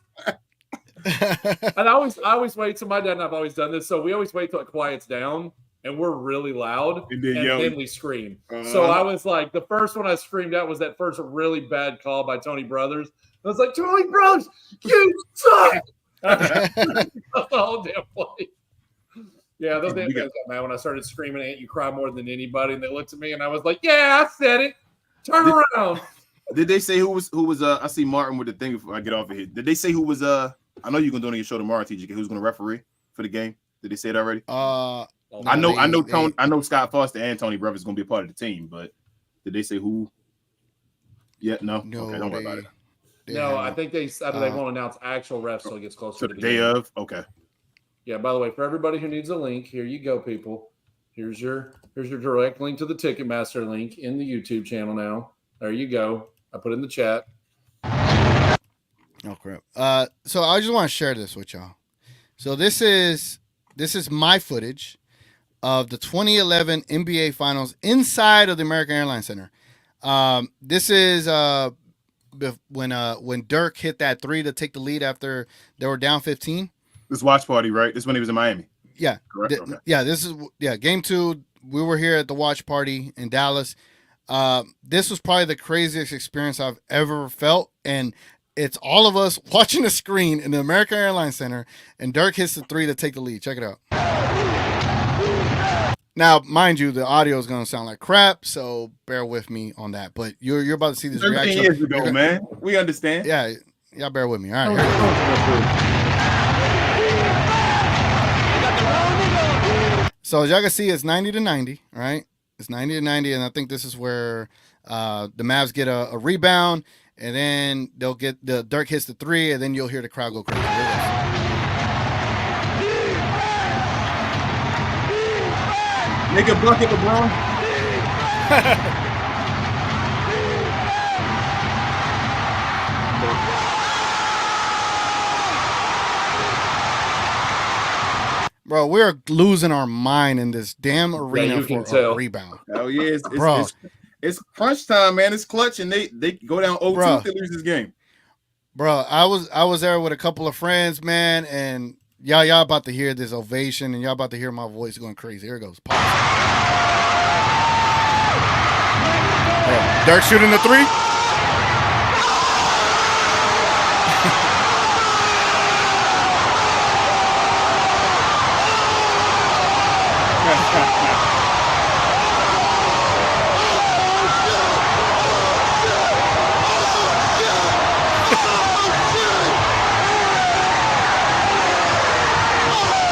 And I always wait. So my dad and I've always done this. So we always wait till it quiets down and we're really loud and then we scream. So I was like, the first one I screamed out was that first really bad call by Tony Brothers. I was like, Tony Brothers, you suck. The whole damn play. Yeah, those damn guys got mad when I started screaming, "Ant, you cry more than anybody," and they looked at me and I was like, "Yeah, I said it. Turn around." Did they say who was I see Martin with the thing before I get off of here. Did they say who was I know you're gonna do it on your show tomorrow, TGK, who's gonna referee for the game? Did they say it already? I know Scott Foster and Tony Brothers gonna be a part of the team, but did they say who? Yeah, no. Okay, don't worry about it. No, I think they won't announce actual refs until it gets closer to the day game. of. Okay. Yeah, by the way, for everybody who needs a link, here you go, people. Here's your direct link to the Ticketmaster link in the YouTube channel now. There you go. I put it in the chat. Oh crap. So I just want to share this with y'all. So this is my footage of the 2011 NBA Finals inside of the American Airlines Center. This is when Dirk hit that 3 to take the lead after they were down 15. This watch party, right? This is when he was in Miami. Yeah. Correct. Okay. Yeah, this is game 2. We were here at the watch party in Dallas. This was probably the craziest experience I've ever felt, and it's all of us watching the screen in the American Airlines Center, and Dirk hits the 3 to take the lead. Check it out. Now, mind you, the audio is going to sound like crap, so bear with me on that. But you're about to see this reaction. 13 years ago, man. We understand. Yeah, y'all bear with me. All right. Here we go. So as y'all can see, it's 90-90, right? It's 90-90, and I think this is where the Mavs get a rebound, and then they'll get the Dirk hits the 3, and then you'll hear the crowd go crazy. Make a bucket, LeBron. Bro, we're losing our mind in this damn arena you for can tell. a rebound. Oh yeah, Bro. it's crunch time, man. It's clutch, and they go down 0-2 if they lose this game. Bro, I was there with a couple of friends, man, and y'all about to hear this ovation, and y'all about to hear my voice going crazy. Here it goes. Pause. Dirk shooting the three.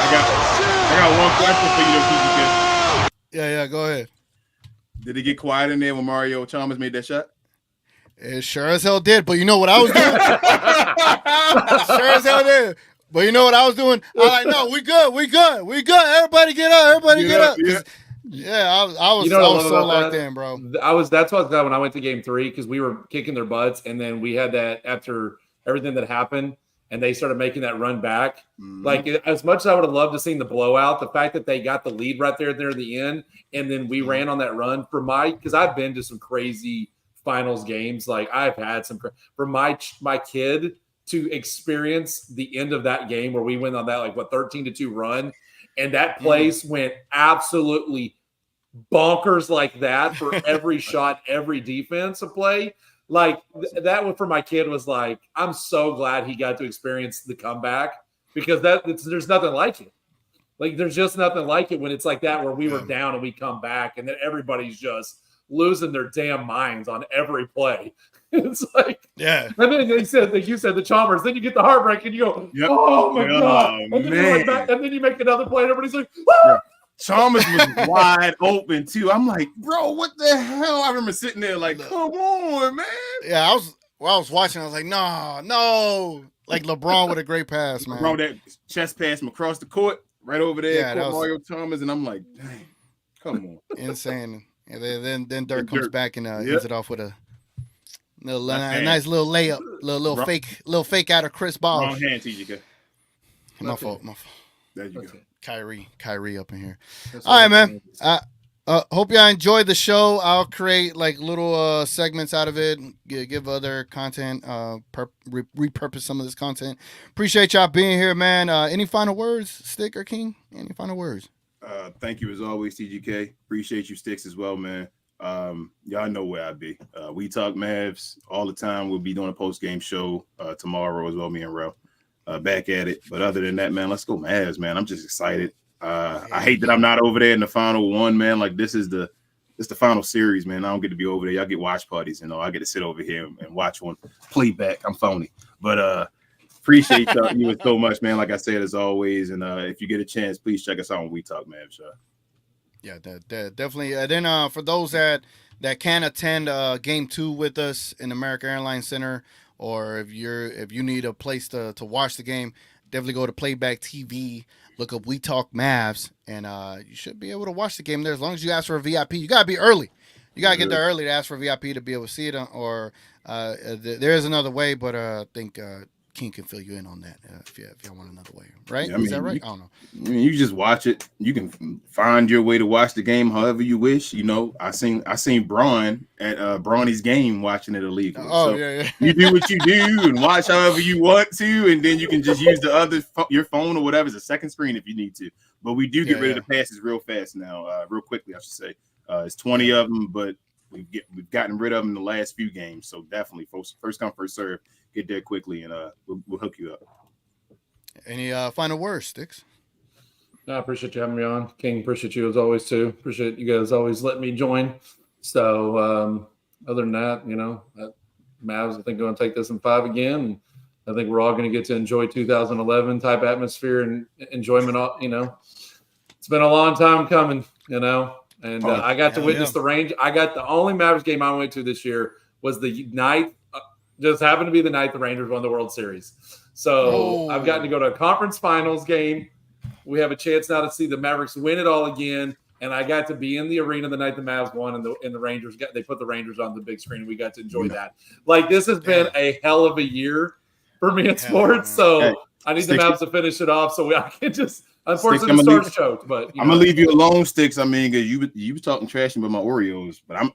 I got one question for you, though, PGK. Yeah, go ahead. Did it get quiet in there when Mario Chalmers made that shot? It sure as hell did, but you know what I was doing? Sure as hell did. But you know what I was doing? I was like, no, we good. Everybody get up. Yeah, I was so locked in, bro. That's what I thought when I went to game 3 because we were kicking their butts, and then we had that after everything that happened, and they started making that run back. Mm-hmm. Like as much as I would have loved to seen the blowout, the fact that they got the lead right there at the end, and then we ran on that run because I've been to some crazy finals games. Like I've had some for my kid to experience the end of that game where we went on that 13-2 run, and that place went absolutely bonkers like that for every shot, every defensive play. Like that one for my kid was like, I'm so glad he got to experience the comeback because there's nothing like it. Like there's just nothing like it when it's like that where we were down and we come back and then everybody's just losing their damn minds on every play. It's like, yeah. And then they said, like you said, the Chalmers. Then you get the heartbreak and you go, oh my god! And then you're like back, and then you make another play and everybody's like, woo! Chalmers was wide open too. I'm like, bro, what the hell? I remember sitting there like, come on, man. Yeah, I was watching. I was like, no. Like LeBron with a great pass, man. Bro, that chest pass from across the court, right over there. Yeah, that was Mario Chalmers, and I'm like, dang, come on, insane. And then Dirk comes back and ends it off with a nice little layup, little fake out of Chris Bosh. Wrong hand, TGK. My fault. There you go. Kyrie up in here. All right, man. Hope y'all enjoyed the show. I'll create little segments out of it, give other content, repurpose some of this content. Appreciate y'all being here, man. Any final words, Stick or King? Any final words? Thank you as always, TGK. Appreciate you, Sticks, as well, man. Y'all know where I be. We talk Mavs all the time. We'll be doing a post-game show tomorrow as well, me and Rel. Back at it. But other than that, man, let's go Mavs, man. I'm just excited. I hate that I'm not over there in the final one, man. Like this is the final series, man. I don't get to be over there. Y'all get watch parties, I get to sit over here and watch one playback. I'm phony. But appreciate you so much, man. Like I said, as always. And if you get a chance, please check us out when We Talk Mavs show. Yeah, definitely. Then for those that can attend game 2 with us in American Airlines Center, or if you need a place to watch the game, definitely go to Playback TV, look up We Talk Mavs, and you should be able to watch the game there as long as you ask for a VIP. You gotta be early. You gotta get there early to ask for a VIP to be able to see it. Or there is another way, but I think King can fill you in on that if y'all want another way, right? Yeah, is that right? I don't know. You just watch it. You can find your way to watch the game however you wish. I seen Braun at Brawny's game watching it illegally. Oh, so yeah. You do what you do and watch however you want to, and then you can just use your phone or whatever as a second screen if you need to. But we do get rid of the passes real fast now, real quickly, I should say. It's 20 of them, but we've gotten rid of them in the last few games. So definitely, first come, first serve. Get there quickly, and we'll hook you up. Any final words, Sticks? No, I appreciate you having me on. King, appreciate you as always, too. Appreciate you guys always letting me join. So other than that, Mavs, I think, going to take this in 5 again. And I think we're all going to get to enjoy 2011 type atmosphere and enjoyment. It's been a long time coming, and I got to witness the range. The only Mavericks game I went to this year was the night. Just happened to be the night the Rangers won the World Series. So I've gotten to go to a conference finals game. We have a chance now to see the Mavericks win it all again. and I got to be in the arena the night the Mavs won, and the Rangers they put the Rangers on the big screen, and we got to enjoy that. Like, this has been a hell of a year for me in sports, so I need the Mavs to finish it off so I can just. Unfortunately, the start's choked, but I'm gonna leave you alone, Sticks. I mean, you was talking trash about my Oreos, but I'm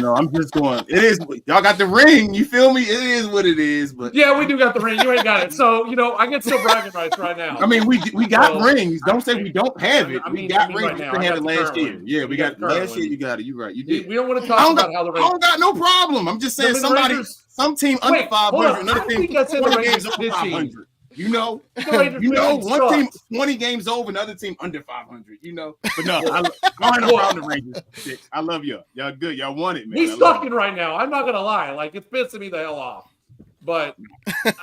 I'm just going. It is y'all got the ring. You feel me? It is what it is. But yeah, we do got the ring. You ain't got it, so I get still bragging rights right now. I mean, we got rings. Don't say we don't have it. We got rings. Right now. We had it last year. Yeah, we got last year. You got it. You right. You did. We don't want to talk about how the Rangers. I don't got no problem. I'm just saying some team under 500, another team 20 games over 500. One team 20 games over, another team under 500. But no, I don't have no problem with the Rangers. I love y'all. Y'all good. Y'all want it, man. He's sucking right now. I'm not gonna lie. Like, it's pissing me the hell off. But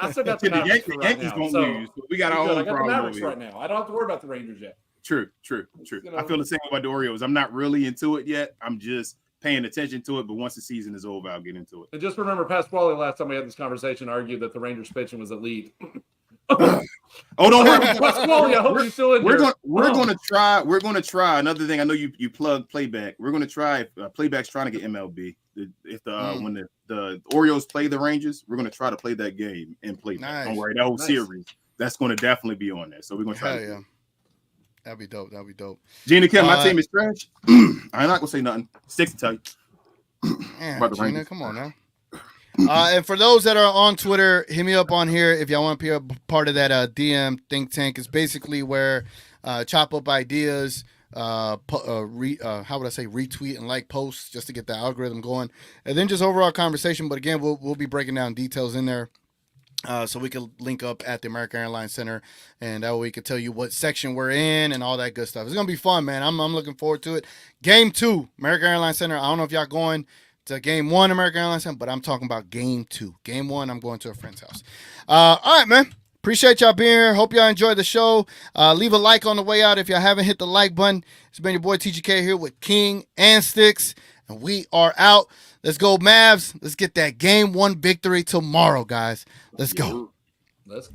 I still got the Mavericks right Yankees now. gonna So lose. We got our own I got the problem Mavericks over right now. I don't have to worry about the Rangers yet. True. I feel the same about the Orioles. I'm not really into it yet. I'm just paying attention to it. But once the season is over, I'll get into it. And just remember, Pasquale, last time we had this conversation, argued that the Rangers pitching was elite. Oh, don't worry. Pasquale, I hope you're still in We're gonna try. We're gonna try another thing. I know you plug playback. We're gonna try. Playback's trying to get MLB. If when the Orioles play the Rangers, we're gonna try to play that game in playback. Nice. Don't worry, that whole series. That's gonna definitely be on there. So we're gonna try. Yeah. That'd be dope. Gina Kim, my team is trash. I'm not gonna say nothing. Sticks to tell you. Man, Gina, come on now. And for those that are on Twitter, hit me up on here if y'all want to be a part of that DM think tank. It's basically where chop up ideas, retweet and like posts just to get the algorithm going, and then just overall conversation. But again, we'll be breaking down details in there. So we can link up at the American Airlines Center, and that way we can tell you what section we're in and all that good stuff. It's gonna be fun, man. I'm looking forward to it. Game 2, American Airlines Center. I don't know if y'all going to Game 1, American Airlines Center, but I'm talking about Game 2. Game 1, I'm going to a friend's house. All right, man. Appreciate y'all being here. Hope y'all enjoyed the show. Leave a like on the way out if y'all haven't hit the like button. It's been your boy TGK here with King and Sticks, and we are out. Let's go, Mavs. Let's get that Game 1 victory tomorrow, guys. Let's go. Let's go.